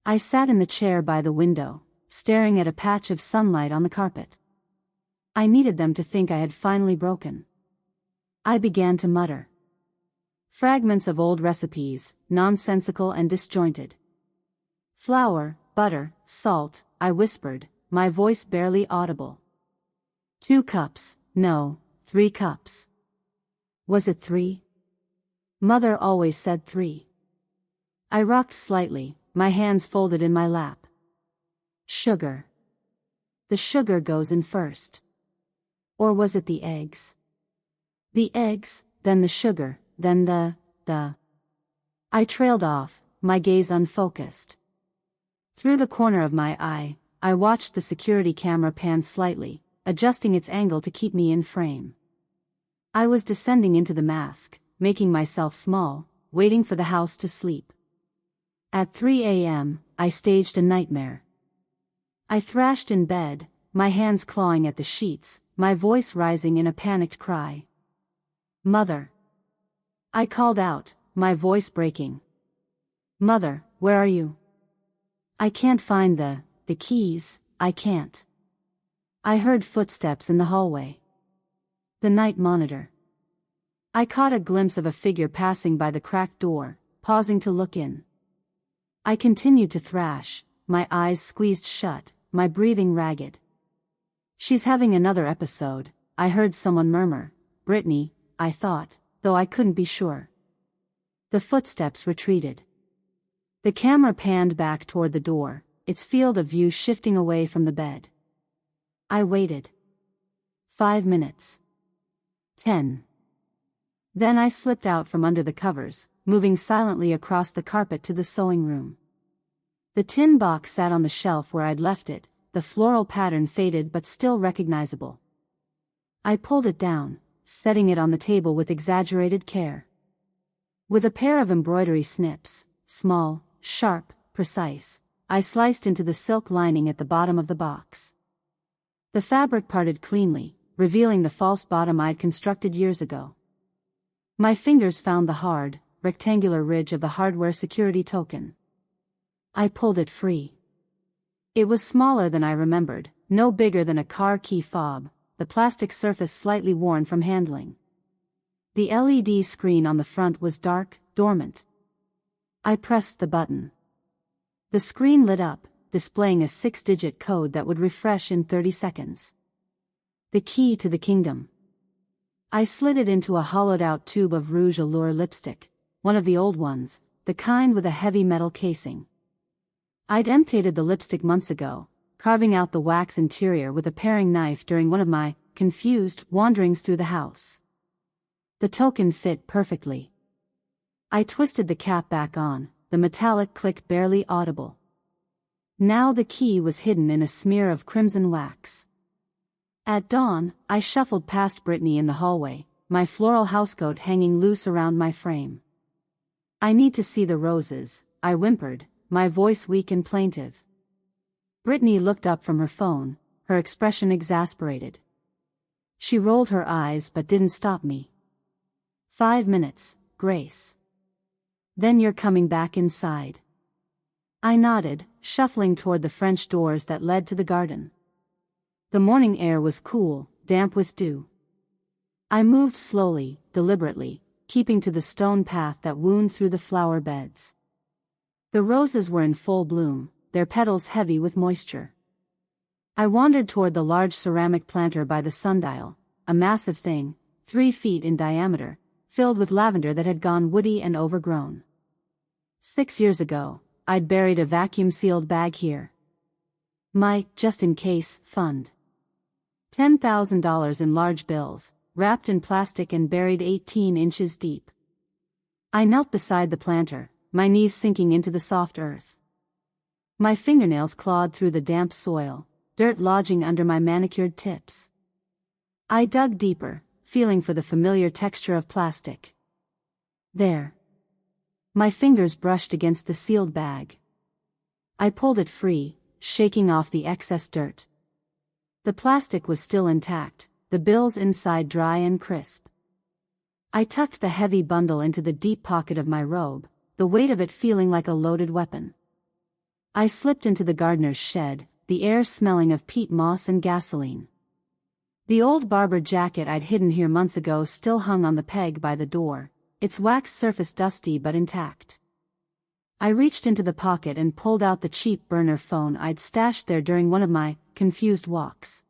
I sat in the chair by the window, staring at a patch of sunlight on the carpet. I needed them to think I had finally broken. I began to mutter. Fragments of old recipes, nonsensical and disjointed. "Flour, butter, salt," I whispered, my voice barely audible. 2 cups, no, 3 cups. Was it 3? Mother always said 3. I rocked slightly, my hands folded in my lap. Sugar. The sugar goes in first. Or was it the eggs? The eggs, then the sugar, then the... I trailed off, my gaze unfocused. Through the corner of my eye, I watched the security camera pan slightly, adjusting its angle to keep me in frame. I was descending into the mask, making myself small, waiting for the house to sleep. At 3 a.m., I staged a nightmare. I thrashed in bed, my hands clawing at the sheets, my voice rising in a panicked cry. "Mother!" I called out, my voice breaking. "Mother, where are you? I can't find the keys, I can't." I heard footsteps in the hallway. The night monitor. I caught a glimpse of a figure passing by the cracked door, pausing to look in. I continued to thrash, my eyes squeezed shut, my breathing ragged. "She's having another episode," I heard someone murmur. Brittany, I thought, though I couldn't be sure. The footsteps retreated. The camera panned back toward the door, its field of view shifting away from the bed. I waited. 5 minutes. 10. Then I slipped out from under the covers, moving silently across the carpet to the sewing room. The tin box sat on the shelf where I'd left it, the floral pattern faded but still recognizable. I pulled it down, setting it on the table with exaggerated care. With a pair of embroidery snips, small, sharp, precise, I sliced into the silk lining at the bottom of the box. The fabric parted cleanly, revealing the false bottom I'd constructed years ago. My fingers found the hard, rectangular ridge of the hardware security token. I pulled it free. It was smaller than I remembered, no bigger than a car key fob, the plastic surface slightly worn from handling. The LED screen on the front was dark, dormant. I pressed the button. The screen lit up, displaying a 6-digit code that would refresh in 30 seconds. The key to the kingdom. I slid it into a hollowed-out tube of Rouge Allure lipstick, one of the old ones, the kind with a heavy metal casing. I'd emptied the lipstick months ago, carving out the wax interior with a paring knife during one of my confused wanderings through the house. The token fit perfectly. I twisted the cap back on, the metallic click barely audible. Now the key was hidden in a smear of crimson wax. At dawn, I shuffled past Brittany in the hallway, my floral housecoat hanging loose around my frame. "I need to see the roses," I whimpered, my voice weak and plaintive. Brittany looked up from her phone, her expression exasperated. She rolled her eyes but didn't stop me. "5 minutes, Grace. Then you're coming back inside." I nodded, shuffling toward the French doors that led to the garden. The morning air was cool, damp with dew. I moved slowly, deliberately, keeping to the stone path that wound through the flower beds. The roses were in full bloom, their petals heavy with moisture. I wandered toward the large ceramic planter by the sundial, a massive thing, 3 feet in diameter, filled with lavender that had gone woody and overgrown. 6 years ago, I'd buried a vacuum-sealed bag here. My just-in-case fund. $10,000 in large bills, wrapped in plastic and buried 18 inches deep. I knelt beside the planter, my knees sinking into the soft earth. My fingernails clawed through the damp soil, dirt lodging under my manicured tips. I dug deeper, feeling for the familiar texture of plastic. There. My fingers brushed against the sealed bag. I pulled it free, shaking off the excess dirt. The plastic was still intact, the bills inside dry and crisp. I tucked the heavy bundle into the deep pocket of my robe, the weight of it feeling like a loaded weapon. I slipped into the gardener's shed, the air smelling of peat moss and gasoline. The old Barber jacket I'd hidden here months ago still hung on the peg by the door, its wax surface dusty but intact. I reached into the pocket and pulled out the cheap burner phone I'd stashed there during one of my confused walks.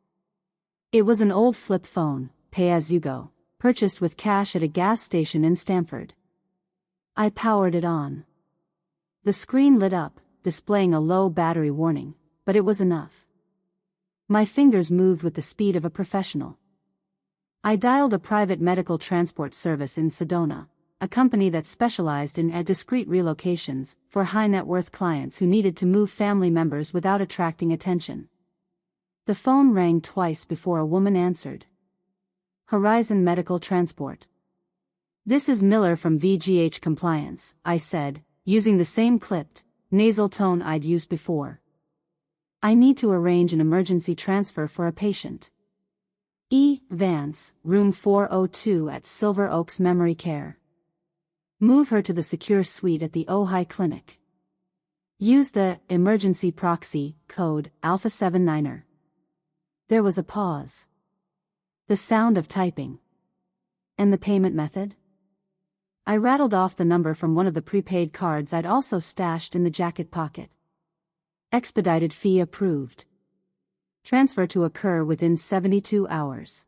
It was an old flip phone, pay-as-you-go, purchased with cash at a gas station in Stamford. I powered it on. The screen lit up, displaying a low battery warning, but it was enough. My fingers moved with the speed of a professional. I dialed a private medical transport service in Sedona, a company that specialized in discreet relocations for high-net-worth clients who needed to move family members without attracting attention. The phone rang twice before a woman answered. "Horizon Medical Transport. This is Miller from VGH Compliance," I said, using the same clipped, nasal tone I'd used before. "I need to arrange an emergency transfer for a patient. E. Vance, room 402 at Silver Oaks Memory Care. Move her to the secure suite at the Ojai Clinic. Use the emergency proxy code Alpha 79er. There was a pause. The sound of typing. "And the payment method?" I rattled off the number from one of the prepaid cards I'd also stashed in the jacket pocket. "Expedited fee approved. Transfer to occur within 72 hours.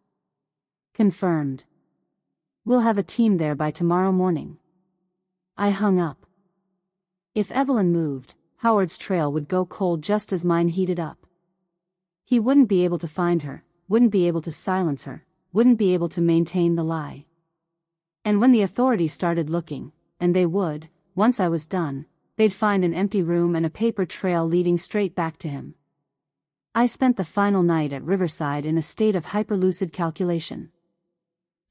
Confirmed. We'll have a team there by tomorrow morning." I hung up. If Evelyn moved, Howard's trail would go cold just as mine heated up. He wouldn't be able to find her, wouldn't be able to silence her, wouldn't be able to maintain the lie. And when the authorities started looking, and they would, once I was done, they'd find an empty room and a paper trail leading straight back to him. I spent the final night at Riverside in a state of hyperlucid calculation.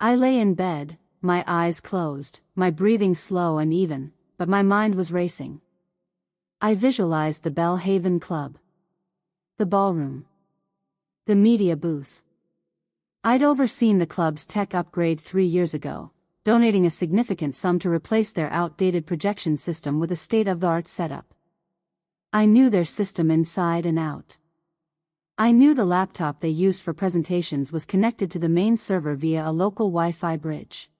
I lay in bed, my eyes closed, my breathing slow and even, but my mind was racing. I visualized the Belle Haven Club. The ballroom. The media booth. I'd overseen the club's tech upgrade 3 years ago, donating a significant sum to replace their outdated projection system with a state-of-the-art setup. I knew their system inside and out. I knew the laptop they used for presentations was connected to the main server via a local Wi-Fi bridge.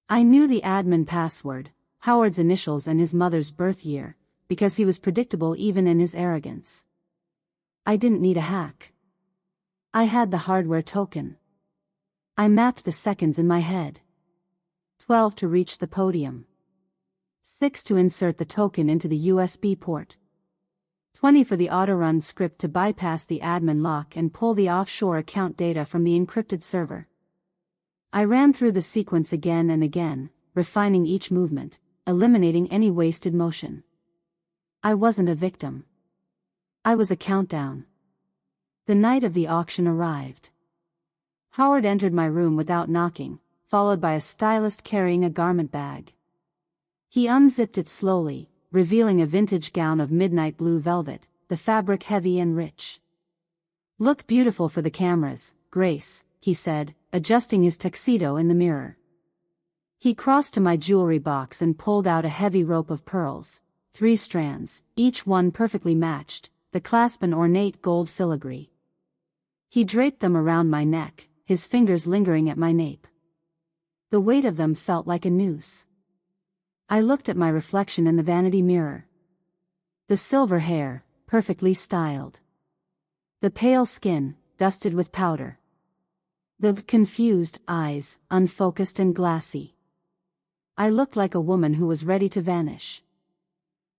I knew the admin password, Howard's initials and his mother's birth year, because he was predictable even in his arrogance. I didn't need a hack. I had the hardware token. I mapped the seconds in my head. 12 to reach the podium. 6 to insert the token into the USB port. 20 for the auto-run script to bypass the admin lock and pull the offshore account data from the encrypted server. I ran through the sequence again and again, refining each movement, eliminating any wasted motion. I wasn't a victim. I was a countdown. The night of the auction arrived. Howard entered my room without knocking, followed by a stylist carrying a garment bag. He unzipped it slowly, revealing a vintage gown of midnight blue velvet, the fabric heavy and rich. "Look beautiful for the cameras, Grace," he said, adjusting his tuxedo in the mirror. He crossed to my jewelry box and pulled out a heavy rope of pearls, 3 strands, each one perfectly matched, the clasp an ornate gold filigree. He draped them around my neck, his fingers lingering at my nape. The weight of them felt like a noose. I looked at my reflection in the vanity mirror. The silver hair, perfectly styled. The pale skin, dusted with powder. The confused eyes, unfocused and glassy. I looked like a woman who was ready to vanish.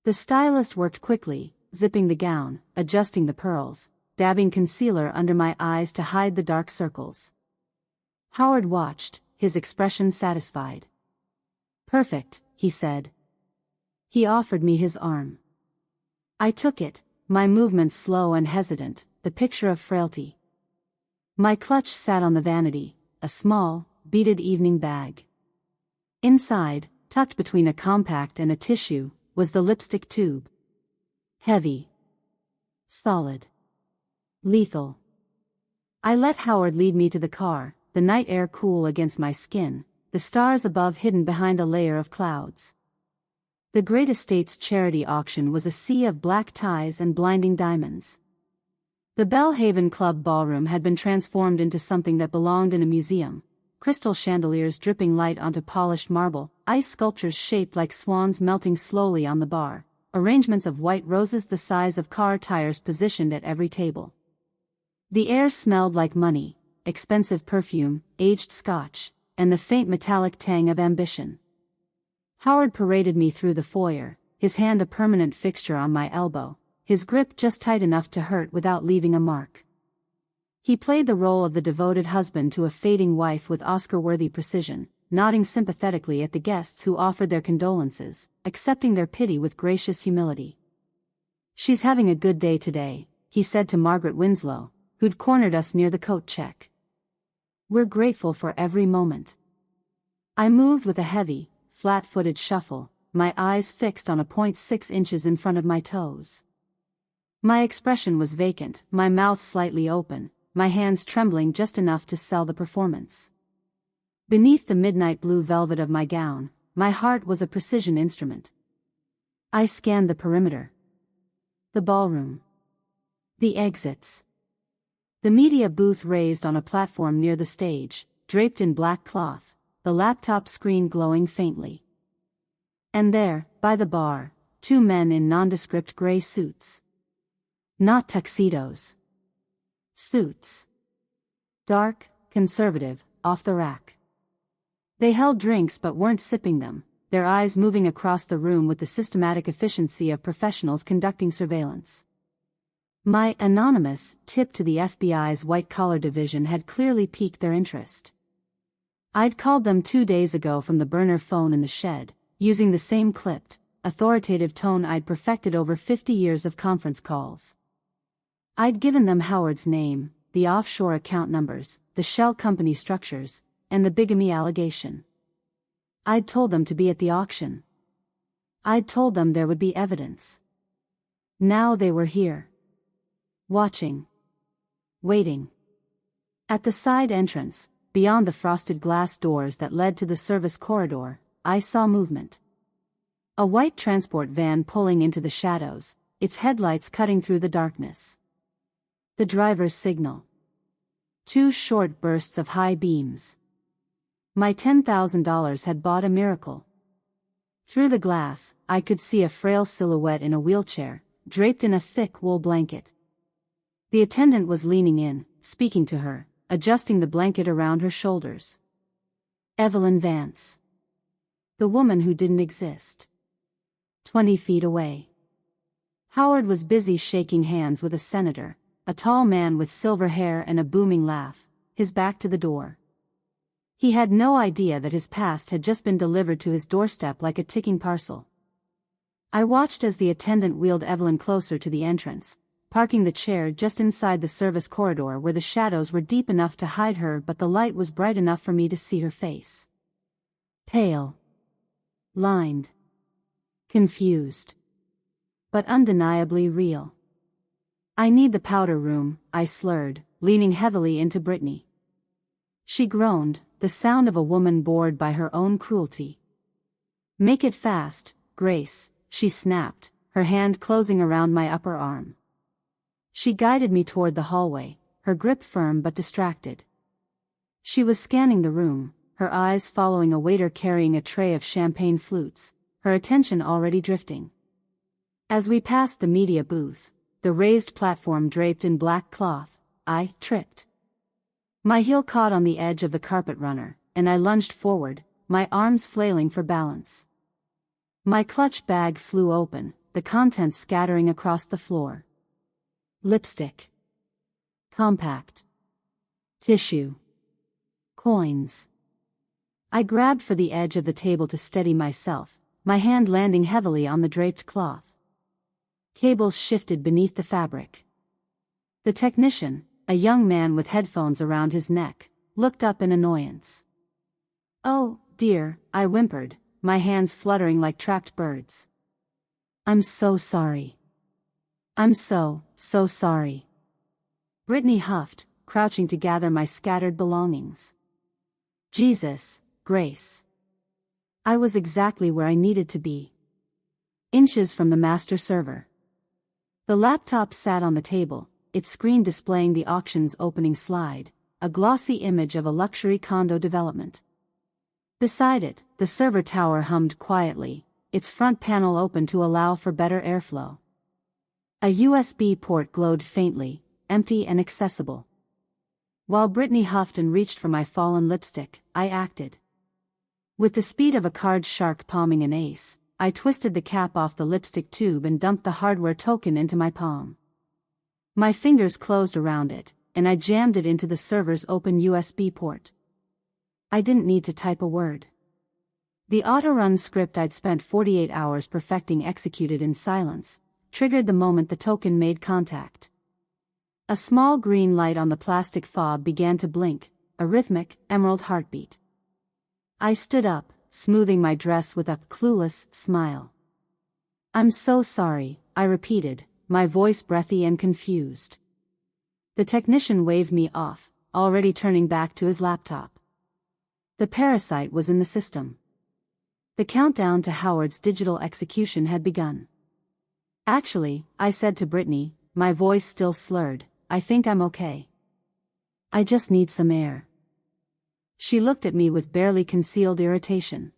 The stylist worked quickly, zipping the gown, adjusting the pearls, dabbing concealer under my eyes to hide the dark circles. Howard watched, his expression satisfied. "Perfect," he said. He offered me his arm. I took it, my movements slow and hesitant, the picture of frailty. My clutch sat on the vanity, a small, beaded evening bag. Inside, tucked between a compact and a tissue, was the lipstick tube. Heavy. Solid. Lethal. I let Howard lead me to the car, the night air cool against my skin, the stars above hidden behind a layer of clouds. The Great Estates charity auction was a sea of black ties and blinding diamonds. The Belle Haven Club ballroom had been transformed into something that belonged in a museum. Crystal chandeliers dripping light onto polished marble, ice sculptures shaped like swans melting slowly on the bar, arrangements of white roses the size of car tires positioned at every table. The air smelled like money, expensive perfume, aged scotch, and the faint metallic tang of ambition. Howard paraded me through the foyer, his hand a permanent fixture on my elbow, his grip just tight enough to hurt without leaving a mark. He played the role of the devoted husband to a fading wife with Oscar-worthy precision, nodding sympathetically at the guests who offered their condolences, accepting their pity with gracious humility. "She's having a good day today," he said to Margaret Winslow, who'd cornered us near the coat check. "We're grateful for every moment." I moved with a heavy, flat-footed shuffle, my eyes fixed on a point 6 inches in front of my toes. My expression was vacant, my mouth slightly open, my hands trembling just enough to sell the performance. Beneath the midnight blue velvet of my gown, my heart was a precision instrument. I scanned the perimeter. The ballroom. The exits. The media booth raised on a platform near the stage, draped in black cloth, the laptop screen glowing faintly. And there, by the bar, 2 men in nondescript gray suits. Not tuxedos. Suits. Dark, conservative, off the rack. They held drinks but weren't sipping them, their eyes moving across the room with the systematic efficiency of professionals conducting surveillance. My anonymous tip to the FBI's white-collar division had clearly piqued their interest. I'd called them 2 days ago from the burner phone in the shed, using the same clipped, authoritative tone I'd perfected over 50 years of conference calls. I'd given them Howard's name, the offshore account numbers, the shell company structures, and the bigamy allegation. I'd told them to be at the auction. I'd told them there would be evidence. Now they were here. Watching. Waiting. At the side entrance, beyond the frosted glass doors that led to the service corridor, I saw movement. A white transport van pulling into the shadows, its headlights cutting through the darkness. The driver's signal. 2 short bursts of high beams. My $10,000 had bought a miracle. Through the glass, I could see a frail silhouette in a wheelchair, draped in a thick wool blanket. The attendant was leaning in, speaking to her, adjusting the blanket around her shoulders. Evelyn Vance. The woman who didn't exist. 20 feet away. Howard was busy shaking hands with a senator, a tall man with silver hair and a booming laugh, his back to the door. He had no idea that his past had just been delivered to his doorstep like a ticking parcel. I watched as the attendant wheeled Evelyn closer to the entrance, parking the chair just inside the service corridor where the shadows were deep enough to hide her but the light was bright enough for me to see her face. Pale. Lined. Confused. But undeniably real. "I need the powder room," I slurred, leaning heavily into Brittany. She groaned, the sound of a woman bored by her own cruelty. "Make it fast, Grace," she snapped, her hand closing around my upper arm. She guided me toward the hallway, her grip firm but distracted. She was scanning the room, her eyes following a waiter carrying a tray of champagne flutes, her attention already drifting. As we passed the media booth, the raised platform draped in black cloth, I tripped. My heel caught on the edge of the carpet runner, and I lunged forward, my arms flailing for balance. My clutch bag flew open, the contents scattering across the floor. Lipstick. Compact. Tissue. Coins. I grabbed for the edge of the table to steady myself, my hand landing heavily on the draped cloth. Cables shifted beneath the fabric. The technician, a young man with headphones around his neck, looked up in annoyance. "Oh, dear," I whimpered, my hands fluttering like trapped birds. "I'm so sorry. I'm so sorry." Brittany huffed, crouching to gather my scattered belongings. Jesus, Grace. I was exactly where I needed to be. Inches from the master server. The laptop sat on the table, its screen displaying the auction's opening slide, a glossy image of a luxury condo development. Beside it, the server tower hummed quietly, its front panel open to allow for better airflow. A USB port glowed faintly, empty and accessible. While Brittany huffed and reached for my fallen lipstick, I acted. With the speed of a card shark palming an ace, I twisted the cap off the lipstick tube and dumped the hardware token into my palm. My fingers closed around it, and I jammed it into the server's open USB port. I didn't need to type a word. The auto-run script I'd spent 48 hours perfecting executed in silence, triggered the moment the token made contact. A small green light on the plastic fob began to blink, a rhythmic, emerald heartbeat. I stood up, smoothing my dress with a clueless smile. "I'm so sorry," I repeated, my voice breathy and confused. The technician waved me off, already turning back to his laptop. The parasite was in the system. The countdown to Howard's digital execution had begun. "Actually," I said to Brittany, my voice still slurred, "I think I'm okay. I just need some air." She looked at me with barely concealed irritation.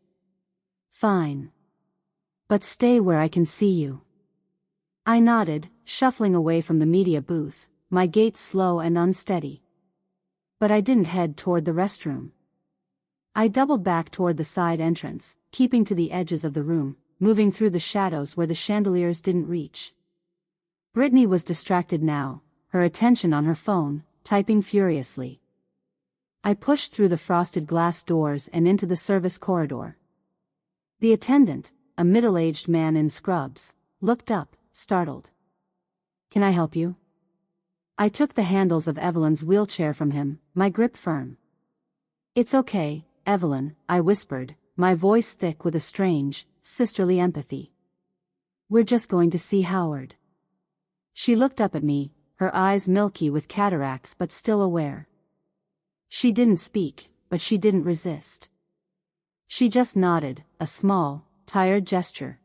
"Fine. But stay where I can see you." I nodded, shuffling away from the media booth, my gait slow and unsteady. But I didn't head toward the restroom. I doubled back toward the side entrance, keeping to the edges of the room, moving through the shadows where the chandeliers didn't reach. Brittany was distracted now, her attention on her phone, typing furiously. I pushed through the frosted glass doors and into the service corridor. The attendant, a middle-aged man in scrubs, looked up, startled. "Can I help you?" I took the handles of Evelyn's wheelchair from him, my grip firm. "It's okay, Evelyn," I whispered, my voice thick with a strange, sisterly empathy. "We're just going to see Howard." She looked up at me, her eyes milky with cataracts but still aware. She didn't speak, but she didn't resist. She just nodded, a small, tired gesture.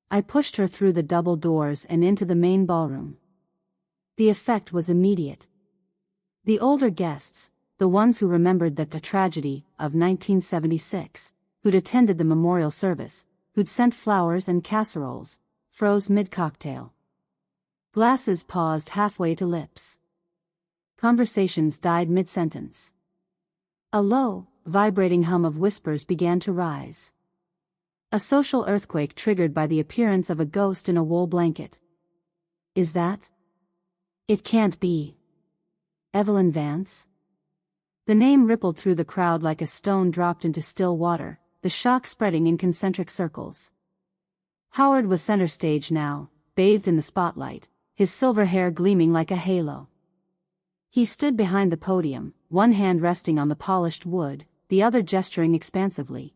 I pushed her through the double doors and into the main ballroom. The effect was immediate. The older guests, the ones who remembered the tragedy of 1976, who'd attended the memorial service, who'd sent flowers and casseroles, froze mid-cocktail. Glasses paused halfway to lips. Conversations died mid-sentence. A low, vibrating hum of whispers began to rise. A social earthquake triggered by the appearance of a ghost in a wool blanket, Is that? It can't be. Evelyn Vance? The name rippled through the crowd like a stone dropped into still water, the shock spreading in concentric circles. Howard was center stage now, bathed in the spotlight, his silver hair gleaming like a halo. He stood behind the podium, one hand resting on the polished wood, the other gesturing expansively.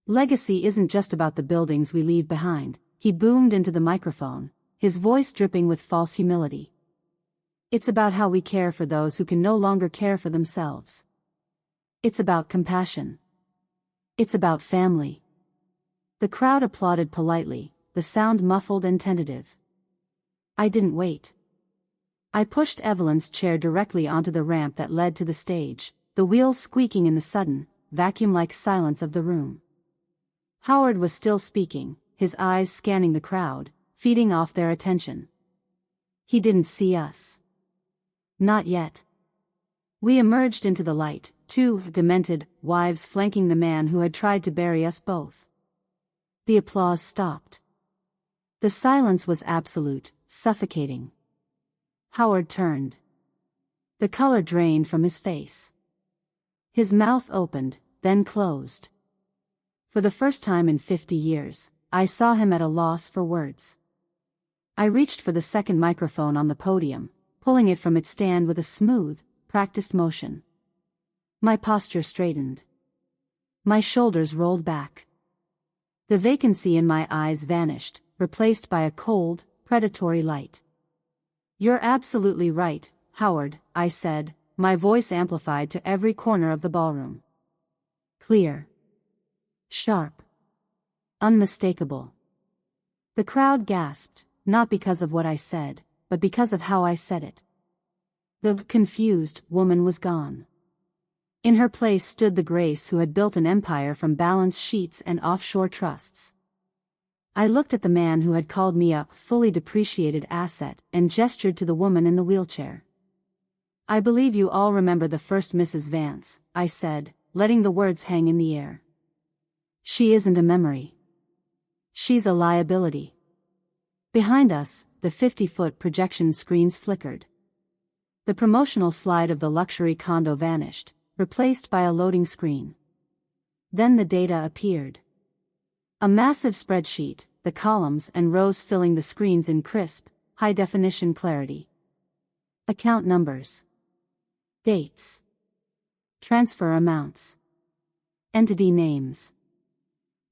Legacy isn't just about the buildings we leave behind, he boomed into the microphone, his voice dripping with false humility. It's about how we care for those who can no longer care for themselves. It's about compassion. It's about family. The crowd applauded politely, the sound muffled and tentative. I didn't wait. I pushed Evelyn's chair directly onto the ramp that led to the stage, the wheels squeaking in the sudden, vacuum-like silence of the room. Howard was still speaking, his eyes scanning the crowd, feeding off their attention. He didn't see us. Not yet. We emerged into the light, two demented wives flanking the man who had tried to bury us both. The applause stopped. The silence was absolute, suffocating. Howard turned. The color drained from his face. His mouth opened, then closed. For the first time in 50 years, I saw him at a loss for words. I reached for the second microphone on the podium, pulling it from its stand with a smooth, practiced motion. My posture straightened. My shoulders rolled back. The vacancy in my eyes vanished, replaced by a cold, predatory light. You're absolutely right, Howard, I said, my voice amplified to every corner of the ballroom. Clear. Sharp. Unmistakable. The crowd gasped, not because of what I said, but because of how I said it. The confused woman was gone. In her place stood the Grace who had built an empire from balance sheets and offshore trusts. I looked at the man who had called me a fully depreciated asset and gestured to the woman in the wheelchair. I believe you all remember the first Mrs. Vance, I said, letting the words hang in the air. She isn't a memory. She's a liability. Behind us, the 50-foot projection screens flickered. The promotional slide of the luxury condo vanished, replaced by a loading screen. Then the data appeared. A massive spreadsheet, the columns and rows filling the screens in crisp, high-definition clarity. Account numbers. Dates. Transfer amounts. Entity names.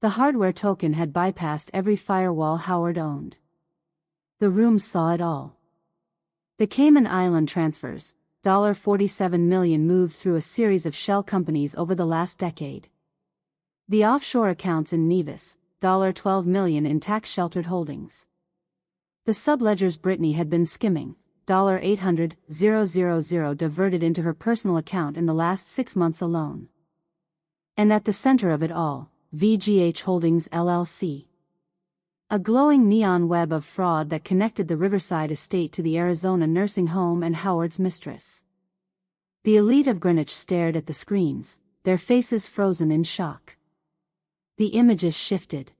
The hardware token had bypassed every firewall Howard owned. The room saw it all. The Cayman Island transfers, $47 million moved through a series of shell companies over the last decade. The offshore accounts in Nevis, $12 million in tax-sheltered holdings. The subledgers Brittany had been skimming, $800,000 diverted into her personal account in the last 6 months alone. And at the center of it all, VGH Holdings LLC. A glowing neon web of fraud that connected the Riverside estate to the Arizona nursing home and Howard's mistress. The elite of Greenwich stared at the screens, their faces frozen in shock. The images shifted.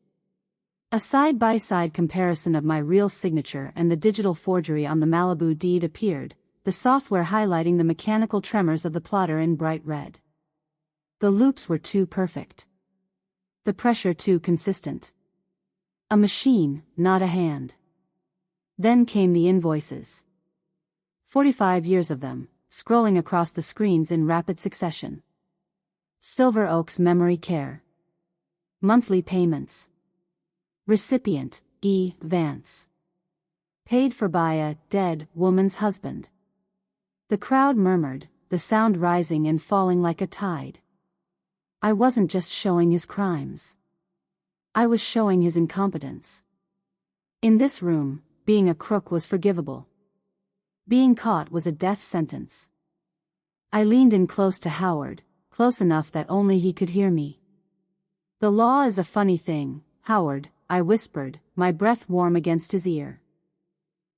A side-by-side comparison of my real signature and the digital forgery on the Malibu deed appeared, the software highlighting the mechanical tremors of the plotter in bright red. The loops were too perfect. The pressure too consistent. A machine, not a hand. Then came the invoices. 45 years of them, scrolling across the screens in rapid succession. Silver Oaks Memory Care. Monthly payments. Recipient, E. Vance. Paid for by a dead woman's husband. The crowd murmured, the sound rising and falling like a tide. I wasn't just showing his crimes. I was showing his incompetence. In this room, being a crook was forgivable. Being caught was a death sentence. I leaned in close to Howard, close enough that only he could hear me. The law is a funny thing, Howard, I whispered, my breath warm against his ear.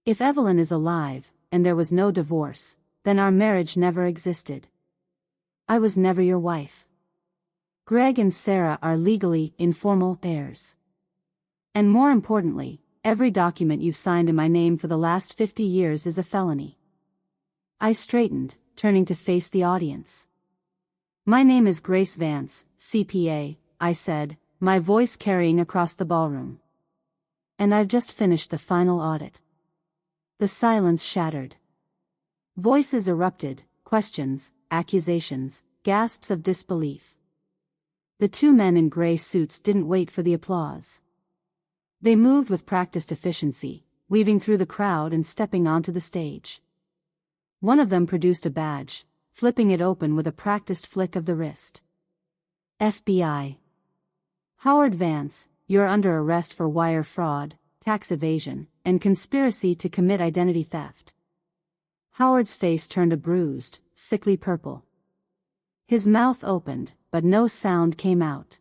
If Evelyn is alive, and there was no divorce, then our marriage never existed. I was never your wife. Greg and Sarah are legally informal heirs. And more importantly, every document you've signed in my name for the last 50 years is a felony. I straightened, turning to face the audience. My name is Grace Vance, CPA, I said, my voice carrying across the ballroom. And I've just finished the final audit. The silence shattered. Voices erupted, questions, accusations, gasps of disbelief. The two men in gray suits didn't wait for the applause. They moved with practiced efficiency, weaving through the crowd and stepping onto the stage. One of them produced a badge, flipping it open with a practiced flick of the wrist. FBI. Howard Vance, you're under arrest for wire fraud, tax evasion, and conspiracy to commit identity theft. Howard's face turned a bruised, sickly purple. His mouth opened, but no sound came out.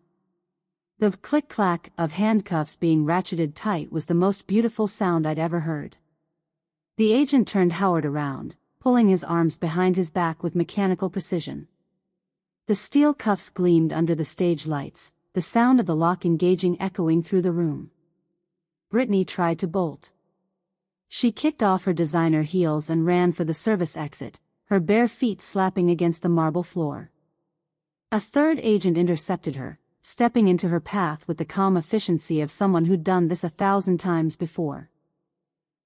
The click-clack of handcuffs being ratcheted tight was the most beautiful sound I'd ever heard. The agent turned Howard around, pulling his arms behind his back with mechanical precision. The steel cuffs gleamed under the stage lights, the sound of the lock engaging echoing through the room. Brittany tried to bolt. She kicked off her designer heels and ran for the service exit, her bare feet slapping against the marble floor. A third agent intercepted her, stepping into her path with the calm efficiency of someone who'd done this 1,000 times before.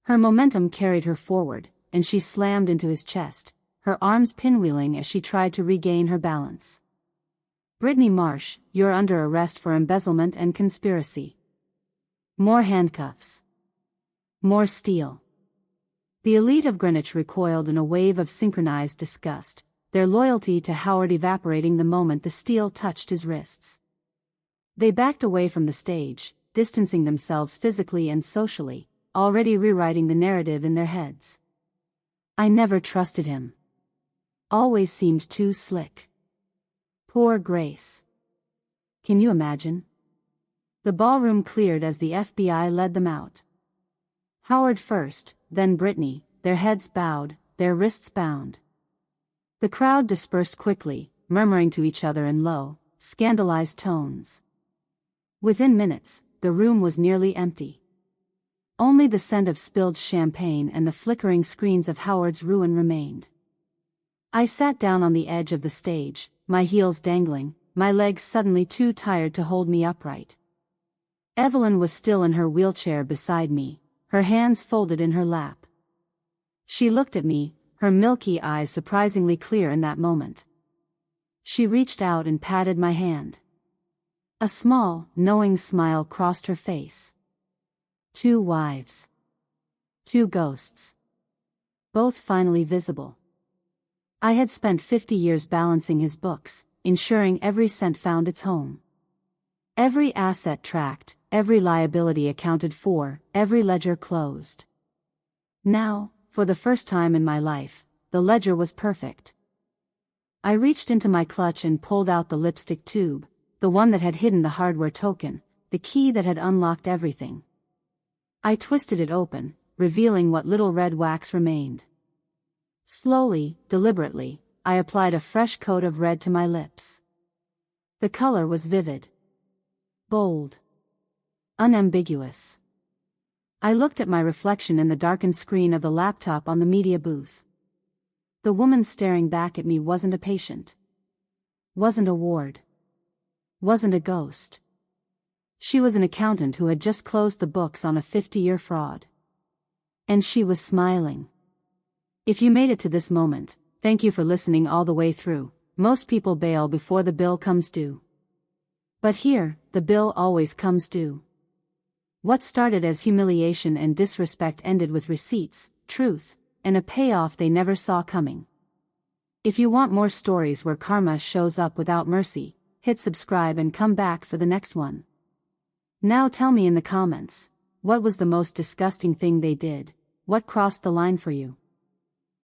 Her momentum carried her forward, and she slammed into his chest, her arms pinwheeling as she tried to regain her balance. Brittany Marsh, you're under arrest for embezzlement and conspiracy. More handcuffs. More steel. The elite of Greenwich recoiled in a wave of synchronized disgust, their loyalty to Howard evaporating the moment the steel touched his wrists. They backed away from the stage, distancing themselves physically and socially, already rewriting the narrative in their heads. I never trusted him. Always seemed too slick. Poor Grace. Can you imagine? The ballroom cleared as the FBI led them out. Howard first, then Brittany, their heads bowed, their wrists bound. The crowd dispersed quickly, murmuring to each other in low, scandalized tones. Within minutes, the room was nearly empty. Only the scent of spilled champagne and the flickering screens of Howard's ruin remained. I sat down on the edge of the stage, my heels dangling, my legs suddenly too tired to hold me upright. Evelyn was still in her wheelchair beside me, her hands folded in her lap. She looked at me, her milky eyes surprisingly clear in that moment. She reached out and patted my hand. A small, knowing smile crossed her face. 2 wives. 2 ghosts. Both finally visible. I had spent 50 years balancing his books, ensuring every cent found its home. Every asset tracked, every liability accounted for, every ledger closed. Now, for the first time in my life, the ledger was perfect. I reached into my clutch and pulled out the lipstick tube, the one that had hidden the hardware token, the key that had unlocked everything. I twisted it open, revealing what little red wax remained. Slowly, deliberately, I applied a fresh coat of red to my lips. The color was vivid. Bold. Unambiguous. I looked at my reflection in the darkened screen of the laptop on the media booth. The woman staring back at me wasn't a patient. Wasn't a ward. Wasn't a ghost. She was an accountant who had just closed the books on a 50-year fraud. And she was smiling. If you made it to this moment, thank you for listening all the way through. Most people bail before the bill comes due. But here, the bill always comes due. What started as humiliation and disrespect ended with receipts, truth, and a payoff they never saw coming. If you want more stories where karma shows up without mercy, hit subscribe and come back for the next one. Now tell me in the comments, what was the most disgusting thing they did? What crossed the line for you?